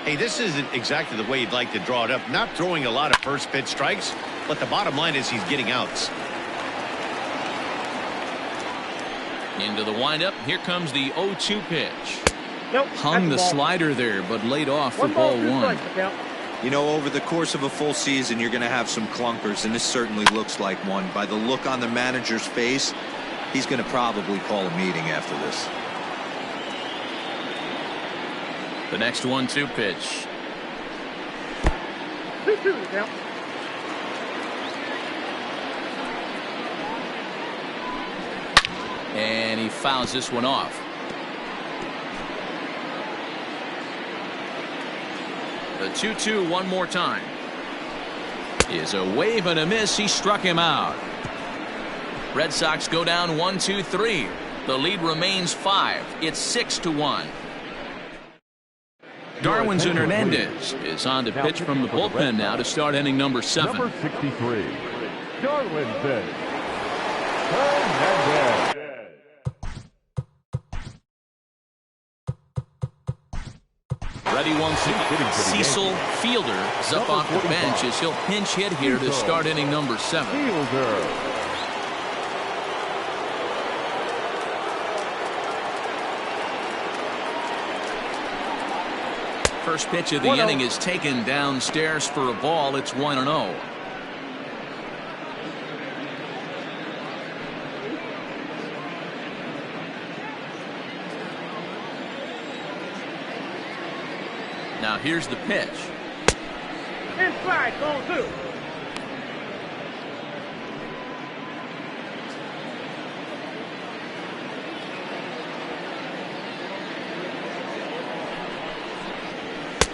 Hey, this isn't exactly the way you'd like to draw it up. Not throwing a lot of first pitch strikes, but the bottom line is he's getting outs. Into the windup. Here comes the 0-2 pitch. Hung the slider there, but laid off for ball 1. You know, over the course of a full season, you're going to have some clunkers, and this certainly looks like one. By the look on the manager's face, he's going to probably call a meeting after this. The next 1-2 pitch. 2-2 count. And he fouls this one off. The 2-2 one more time. Is a wave and a miss. He struck him out. Red Sox go down 1-2-3. The lead remains 5. It's 6-1. Darwinzon Hernandez is on to pitch from the bullpen now to start inning number 7. Number 63, Darwinzon Hernandez. Ready once again. Cecil Fielder is up off the bench as he'll pinch hit here to start inning number 7. First pitch of the inning is taken downstairs for a ball. It's 1-0. Now here's the pitch. Inside, ball 2.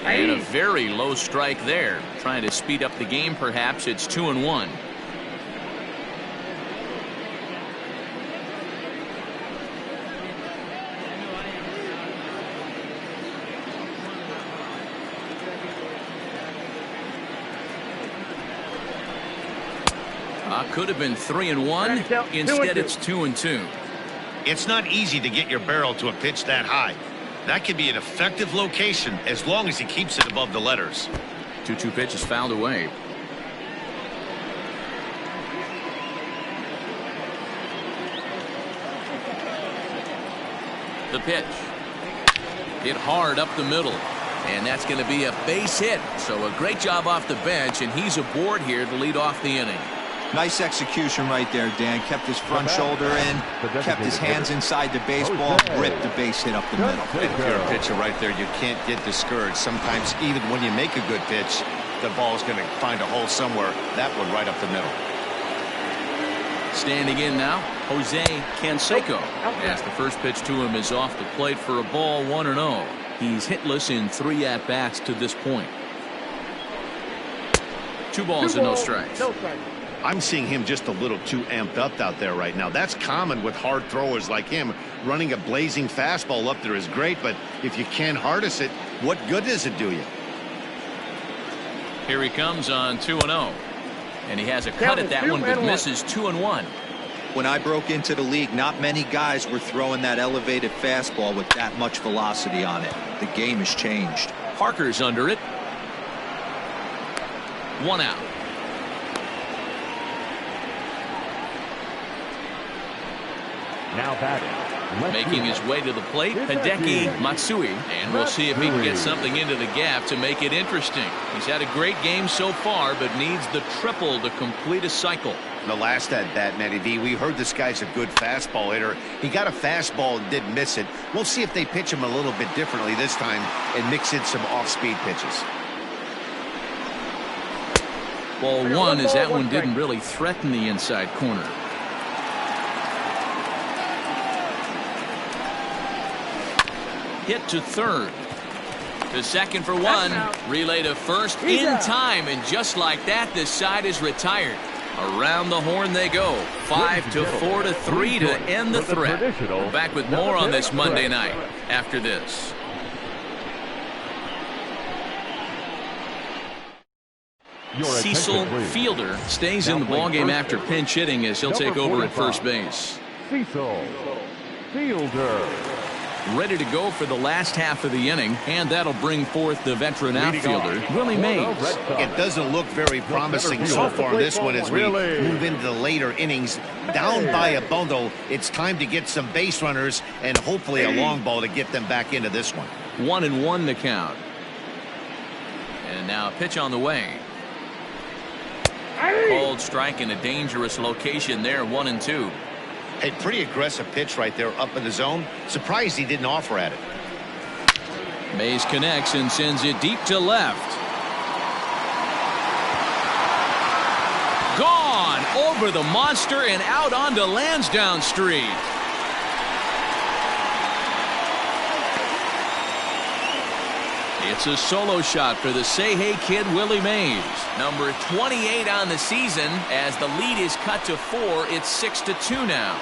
And a very low strike there. Trying to speed up the game, perhaps. It's 2-1. Could have been 3-1. Instead, it's 2-2. It's not easy to get your barrel to a pitch that high. That can be an effective location as long as he keeps it above the letters. 2-2 pitch is fouled away. The pitch. Hit hard up the middle. And that's going to be a base hit. So a great job off the bench, and he's aboard here to lead off the inning. Nice execution right there, Dan. Kept his front shoulder in, kept his hands inside the baseball, ripped the base hit up the middle. And if you're a pitcher right there, you can't get discouraged. Sometimes even when you make a good pitch, the ball's going to find a hole somewhere. That one right up the middle. Standing in now, Jose Canseco. As the first pitch to him is off the plate for a ball, 1-0. He's hitless in 3 at-bats to this point. 2 balls and no strikes. I'm seeing him just a little too amped up out there right now. That's common with hard throwers like him. Running a blazing fastball up there is great, but if you can't harness it, what good does it do you? Here he comes on 2-0. And he has a cut at that one, but misses 2-1. When I broke into the league, not many guys were throwing that elevated fastball with that much velocity on it. The game has changed. Parker's under it. 1 out. Now batting. Making his way to the plate, Hideki Matsui. And we'll see if he can get something into the gap to make it interesting. He's had a great game so far, but needs the triple to complete a cycle. The last at bat, Matty V, we heard this guy's a good fastball hitter. He got a fastball and didn't miss it. We'll see if they pitch him a little bit differently this time and mix in some off-speed pitches. Ball 1 as that one didn't really threaten the inside corner. Hit to third. To second for 1. Relay to first in time, and just like that, this side is retired. Around the horn they go. 5-4 to 3 to end the threat. We're back with more on this Monday night after this. Cecil Fielder stays in the ballgame after pinch hitting as he'll take over at first base. Cecil Fielder. Ready to go for the last half of the inning, and that'll bring forth the veteran outfielder, Willie Mays. It doesn't look very promising so far in this one as we move into the later innings. Down by a bundle, it's time to get some base runners and hopefully a long ball to get them back into this one. 1-1 the count. And now a pitch on the way. Called strike in a dangerous location there, 1-2. A pretty aggressive pitch right there up in the zone. Surprised he didn't offer at it. Mays connects and sends it deep to left. Gone over the monster and out onto Lansdowne Street. It's a solo shot for the Say Hey kid Willie Mays. Number 28 on the season. As the lead is cut to 4, it's 6-2 now.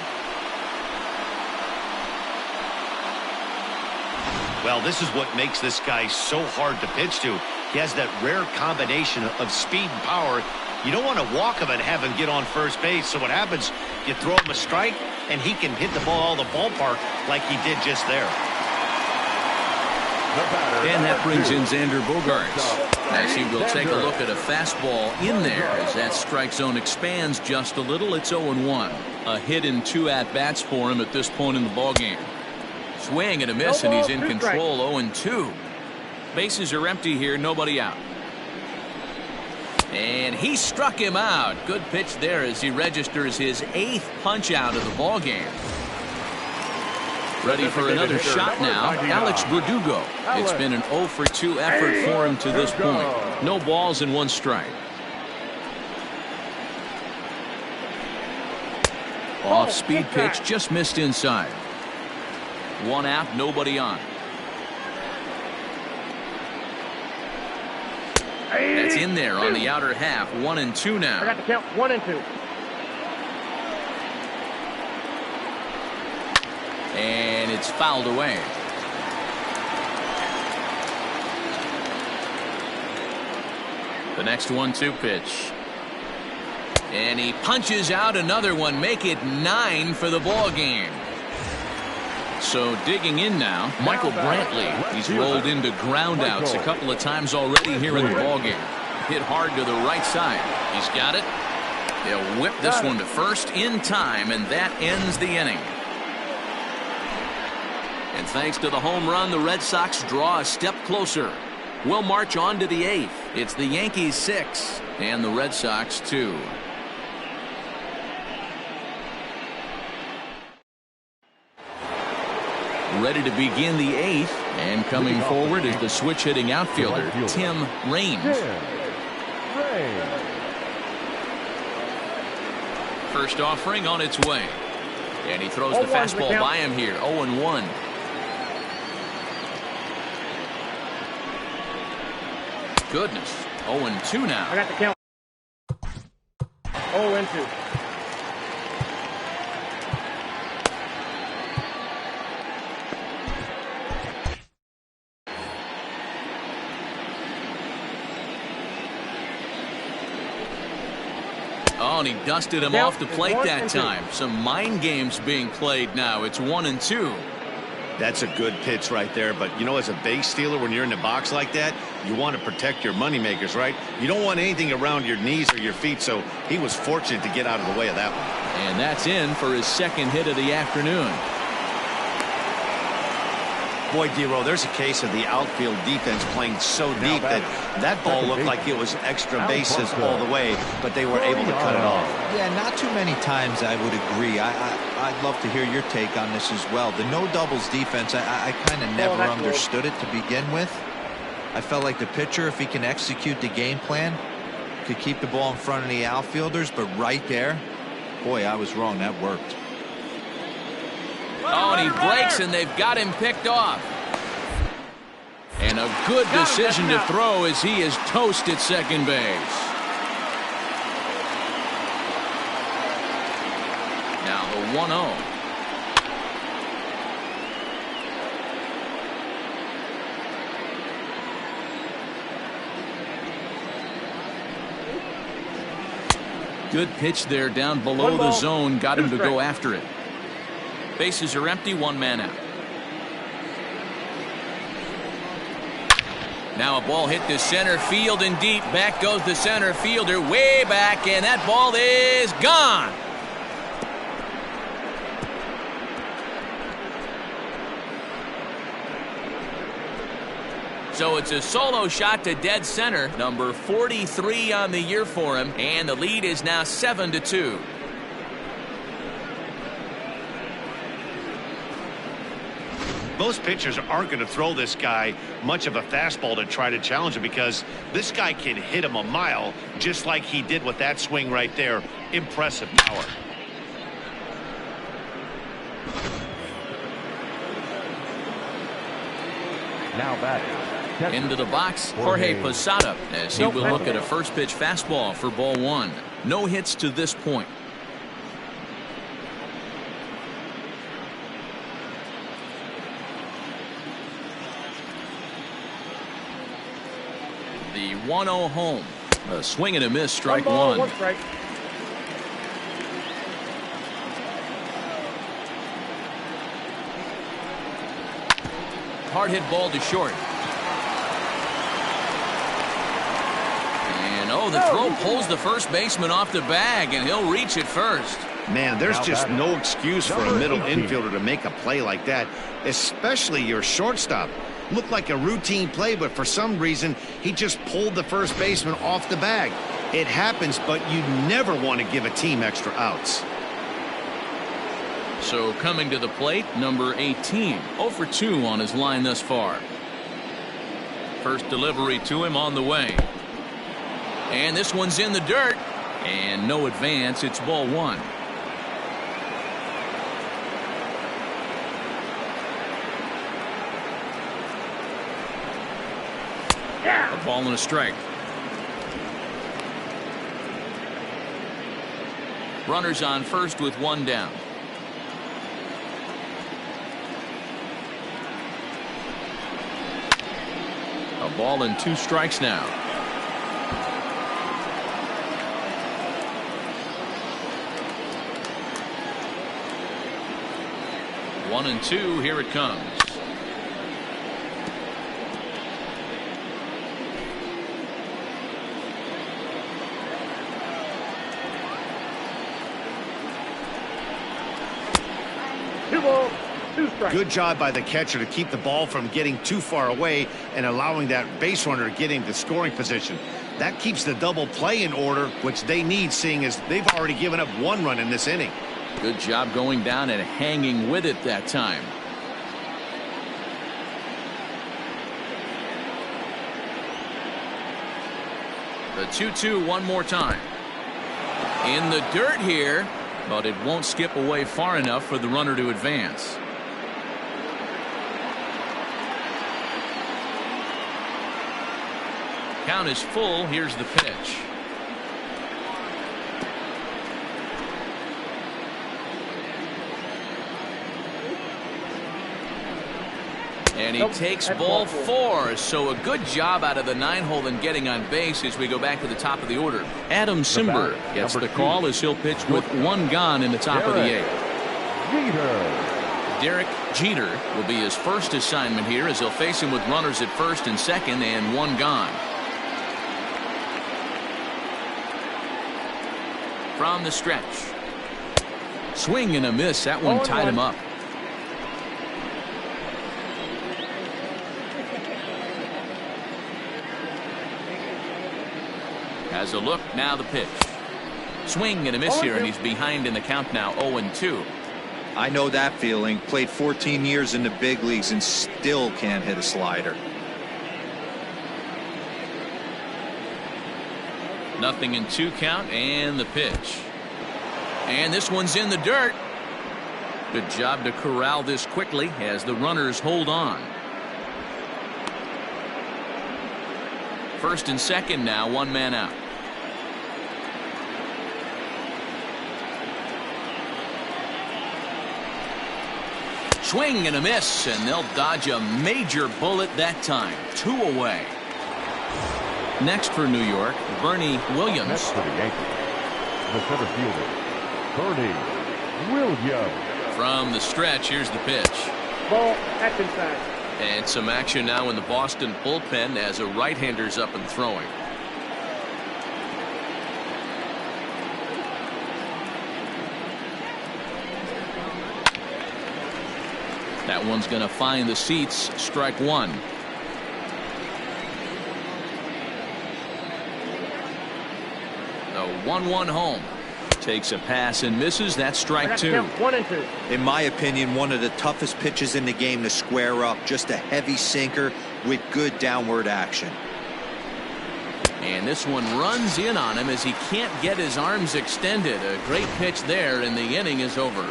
Well, this is what makes this guy so hard to pitch to. He has that rare combination of speed and power. You don't want to walk him and have him get on first base. So what happens, you throw him a strike, and he can hit the ball all the ballpark like he did just there. And that brings in Xander Bogaerts, as he will take a look at a fastball in there as that strike zone expands just a little. It's 0-1. A hit in 2 at-bats for him at this point in the ballgame. Swing and a miss, and he's in control. 0-2. Bases are empty here, nobody out. And he struck him out. Good pitch there as he registers his 8th punch out of the ballgame. Ready for another shot now, Alex Verdugo. It's been an 0-for-2 effort for him to this point. No balls and 1 strike. Off-speed pitch, just missed inside. 1 out, nobody on. That's in there on the outer half. 1-2 now. I got the count. 1-2. And it's fouled away. The next 1-2 pitch. And he punches out another one, make it 9 for the ball game. So digging in now, Michael Brantley. He's rolled into groundouts a couple of times already here in the ball game. Hit hard to the right side. He's got it. They'll whip this one to first in time, and that ends the inning. And thanks to the home run, the Red Sox draw a step closer. We'll march on to the 8th. It's the Yankees 6 and the Red Sox 2. Ready to begin the 8th, and coming forward is the switch-hitting outfielder, Tim Raines. First offering on its way. And he throws the fastball by him here, 0-1. Goodness, 0-2 now. I got the count. 0-2. Oh, and he dusted him off the plate that time. Some mind games being played now. It's 1-2. That's a good pitch right there. But, you know, as a base stealer, when you're in the box like that, you want to protect your moneymakers, right? You don't want anything around your knees or your feet, so he was fortunate to get out of the way of that one. And that's in for his second hit of the afternoon. Boy, D-Row, there's a case of the outfield defense playing so deep that ball looked like it was extra bases all the way, but they were able to cut it off. Yeah, not too many times I would agree. I'd love to hear your take on this as well. The no doubles defense, I kind of never understood it to begin with. I felt like the pitcher, if he can execute the game plan, could keep the ball in front of the outfielders, but right there, boy, I was wrong. That worked. Oh, and he breaks, and they've got him picked off. And a good decision to throw as he is toast at second base. Now the 1-0. Good pitch there down below the zone. Got him to go after it. Bases are empty, one man out. Now a ball hit to center field and deep. Back goes the center fielder way back, and that ball is gone. So it's a solo shot to dead center. Number 43 on the year for him, and the lead is now 7-2. Most pitchers aren't going to throw this guy much of a fastball to try to challenge him, because this guy can hit him a mile just like he did with that swing right there. Impressive power. Now batting. Into the box, Jorge Posada, as he will look at a first pitch fastball for ball 1. No hits to this point. The 1-0 home. A swing and a miss, strike one. One strike. Hard hit ball to short. And oh, the throw pulls the first baseman off the bag, and he'll reach it first. Man, there's just no excuse for a middle infielder to make a play like that, especially your shortstop. Looked like a routine play, but for some reason, he just pulled the first baseman off the bag. It happens, but you never want to give a team extra outs. So coming to the plate, number 18, 0 for 2 on his line thus far. First delivery to him on the way. And this one's in the dirt. And no advance. It's ball 1. A ball and a strike. Runners on first with one down. A ball and 2 strikes now. 1-2. Here it comes. Good job by the catcher to keep the ball from getting too far away and allowing that base runner to get into scoring position. That keeps the double play in order, which they need, seeing as they've already given up 1 run in this inning. Good job going down and hanging with it that time. The 2-2 one more time. In the dirt here, but it won't skip away far enough for the runner to advance. Count is full. Here's the pitch. And he takes ball 4. So a good job out of the 9-hole in getting on base as we go back to the top of the order. Adam Simber gets the call as he'll pitch with 1 gone in the top of the 8th. Derek Jeter will be his first assignment here as he'll face him with runners at first and second and 1 gone. From the stretch. Swing and a miss. That one tied him up. Has a look. Now the pitch. Swing and a miss here, and he's behind in the count now. 0-2. I know that feeling. Played 14 years in the big leagues and still can't hit a slider. 0-2 count, and the pitch. And this one's in the dirt. Good job to corral this quickly as the runners hold on. First and second now, 1 man out. Swing and a miss, and they'll dodge a major bullet that time. 2 away. Next for New York, Bernie Williams. Next for the Yankees, the center fielder, Bernie Williams. From the stretch, here's the pitch. Ball, that's inside. And some action now in the Boston bullpen as a right-hander's up and throwing. That one's going to find the seats. Strike 1. The 1-1 home. Takes a pass and misses. That's strike 2. 1 and 2. In my opinion, one of the toughest pitches in the game to square up. Just a heavy sinker with good downward action. And this one runs in on him as he can't get his arms extended. A great pitch there, and the inning is over.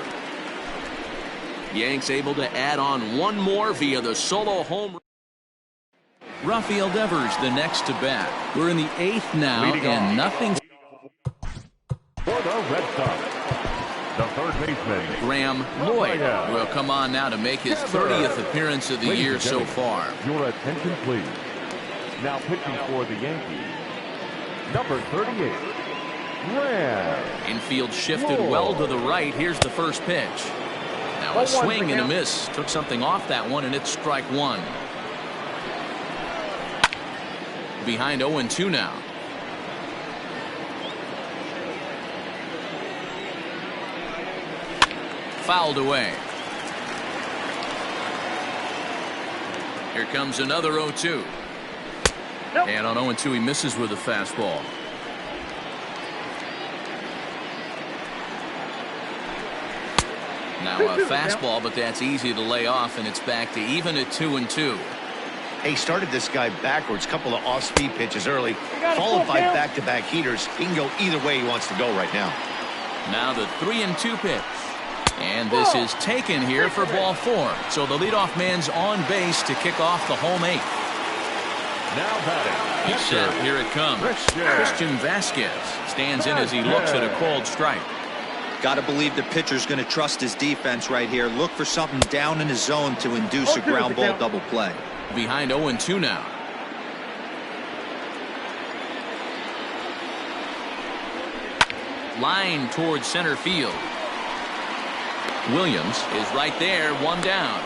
Yanks able to add on 1 more via the solo home. Rafael Devers the next to bat. We're in the 8th now, and nothing. For the Red Sox, the third baseman, Graham Lloyd will come on now to make his 30th appearance of the year so far. Your attention, please. Now pitching for the Yankees, number 38, Graham. Infield shifted well to the right. Here's the first pitch. Now a swing and a miss. Took something off that one, and it's strike 1. Behind 0-2 now. Fouled away. Here comes another 0-2. Nope. And on 0-2 he misses with a fastball. Now a fastball, but that's easy to lay off, and it's back to even at 2-2. He started this guy backwards, couple of off-speed pitches early, followed by back-to-back heaters. He can go either way he wants to go right now. Now the 3-2 pitch. And this is taken here for ball 4. So the leadoff man's on base to kick off the home 8th. Now batting. He's set. Here it comes. Christian Vasquez stands in as he looks at a called strike. Got to believe the pitcher's going to trust his defense right here. Look for something down in his zone to induce a ground ball double play. Behind 0-2 now. Line towards center field. Williams is right there, one down.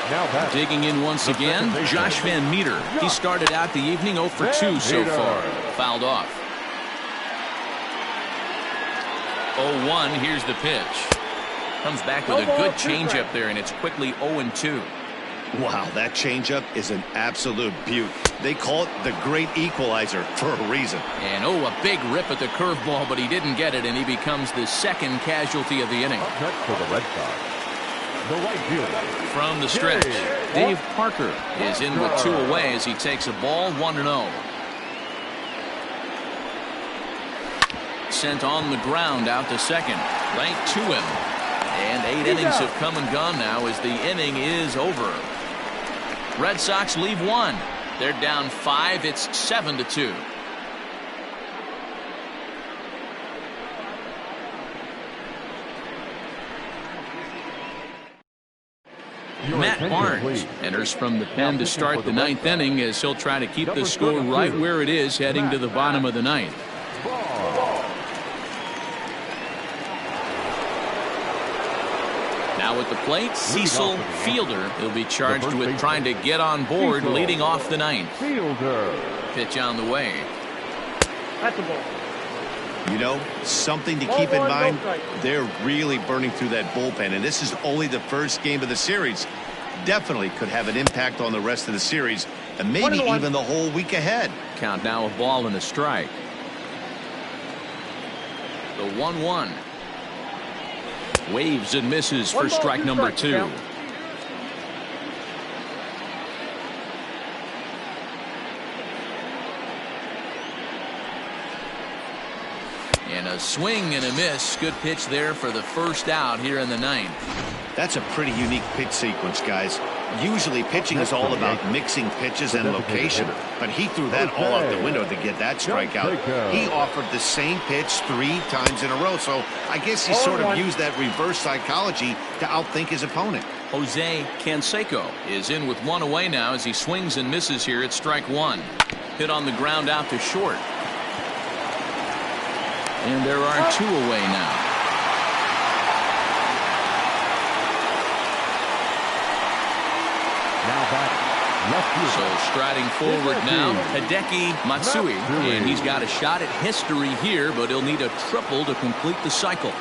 Now digging in once again, Josh Van Meter. He started out the evening 0 for 2 so far. Fouled off. 0-1, here's the pitch. Comes back with a good changeup there, and it's quickly 0-2. Wow, that changeup is an absolute beaut. They call it the great equalizer for a reason. And a big rip at the curveball, but he didn't get it, and he becomes the second casualty of the inning. Up next for the Red Sox, the right fielder. From the stretch, Dave Parker is in with 2 away as he takes a ball 1-0. Sent on the ground out to second, right to him. And 8 innings have come and gone now as the inning is over. Red Sox leave 1. They're down 5. It's 7-2. Matt Barnes enters from the pen to start the 9th inning as he'll try to keep the score right where it is heading to the bottom of the 9th. Now at the plate, Cecil Fielder. He'll be charged with trying to get on board leading off the 9th. Pitch on the way. That's the ball. You know, something to keep in mind, they're really burning through that bullpen, and this is only the first game of the series. Definitely could have an impact on the rest of the series, and maybe even the whole week ahead. Count now a ball and a strike. The 1-1. Waves and misses for strike number 2. And a swing and a miss. Good pitch there for the first out here in the 9th. That's a pretty unique pitch sequence, guys. Usually pitching is all about mixing pitches and location, but he threw that all out the window to get that strikeout. He offered the same pitch 3 times in a row, so I guess he sort of used that reverse psychology to outthink his opponent. Jose Canseco is in with 1 away now as he swings and misses here at strike 1. Hit on the ground out to short. And there are 2 away now. So striding forward now, Hideki Matsui, and he's got a shot at history here, but he'll need a triple to complete the cycle.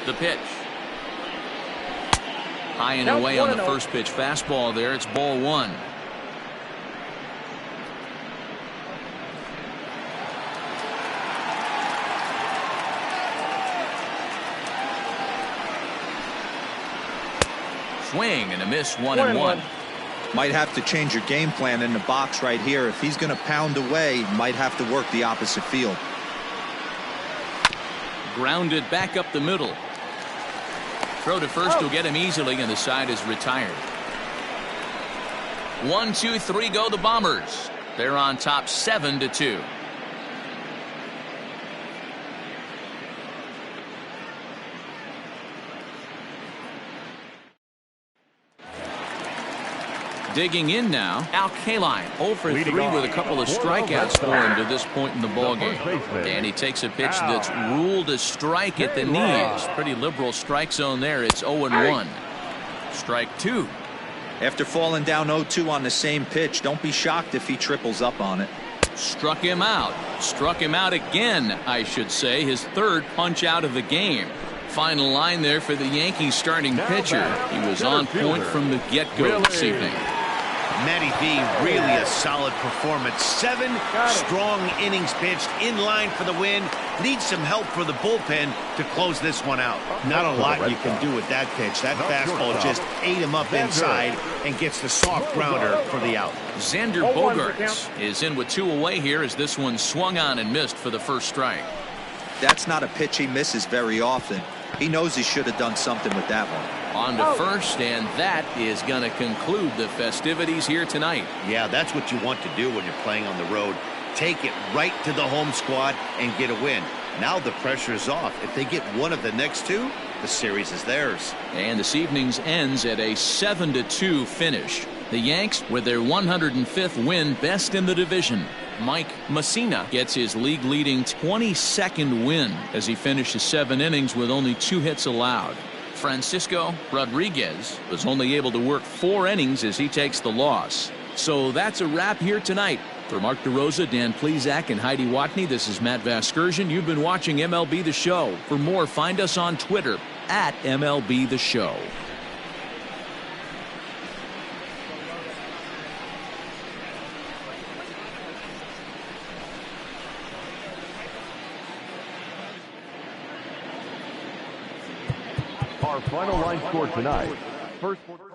The pitch. High and away on the first pitch fastball there. It's ball 1. Swing and a miss, 1-1. Might have to change your game plan in the box right here. If he's going to pound away, might have to work the opposite field. Grounded back up the middle. Throw to first will get him easily, and the side is retired. 1, 2, 3 go the Bombers. They're on top 7-2. Digging in now, Al Kaline 0 for 3 with a couple of strikeouts for him to this point in the ballgame. And he takes a pitch that's ruled a strike at the knees. Pretty liberal strike zone there. It's 0-1. Strike 2. After falling down 0-2 on the same pitch, don't be shocked if he triples up on it. Struck him out. Struck him out again, I should say. His 3rd punch out of the game. Final line there for the Yankees starting pitcher. He was on point from the get-go this evening. Matty V, really a solid performance. 7 strong innings pitched, in line for the win. Needs some help for the bullpen to close this one out. Not a lot you can do with that pitch. That fastball just ate him up inside and gets the soft grounder for the out. Xander Bogaerts is in with 2 away here as this one swung on and missed for the first strike. That's not a pitch he misses very often. He knows he should have done something with that one. On to first, and that is going to conclude the festivities here tonight. Yeah, that's what you want to do when you're playing on the road. Take it right to the home squad and get a win. Now the pressure is off. If they get one of the next 2, the series is theirs. And this evening's ends at a 7-2 finish. The Yanks with their 105th win, best in the division. Mike Mussina gets his league-leading 22nd win as he finishes 7 innings with only 2 hits allowed. Francisco Rodriguez was only able to work 4 innings as he takes the loss. So that's a wrap here tonight. For Mark DeRosa, Dan Plesac, and Heidi Watney, this is Matt Vasgersian. You've been watching MLB The Show. For more, find us on Twitter at MLB The Show. Our final line score tonight. First quarter.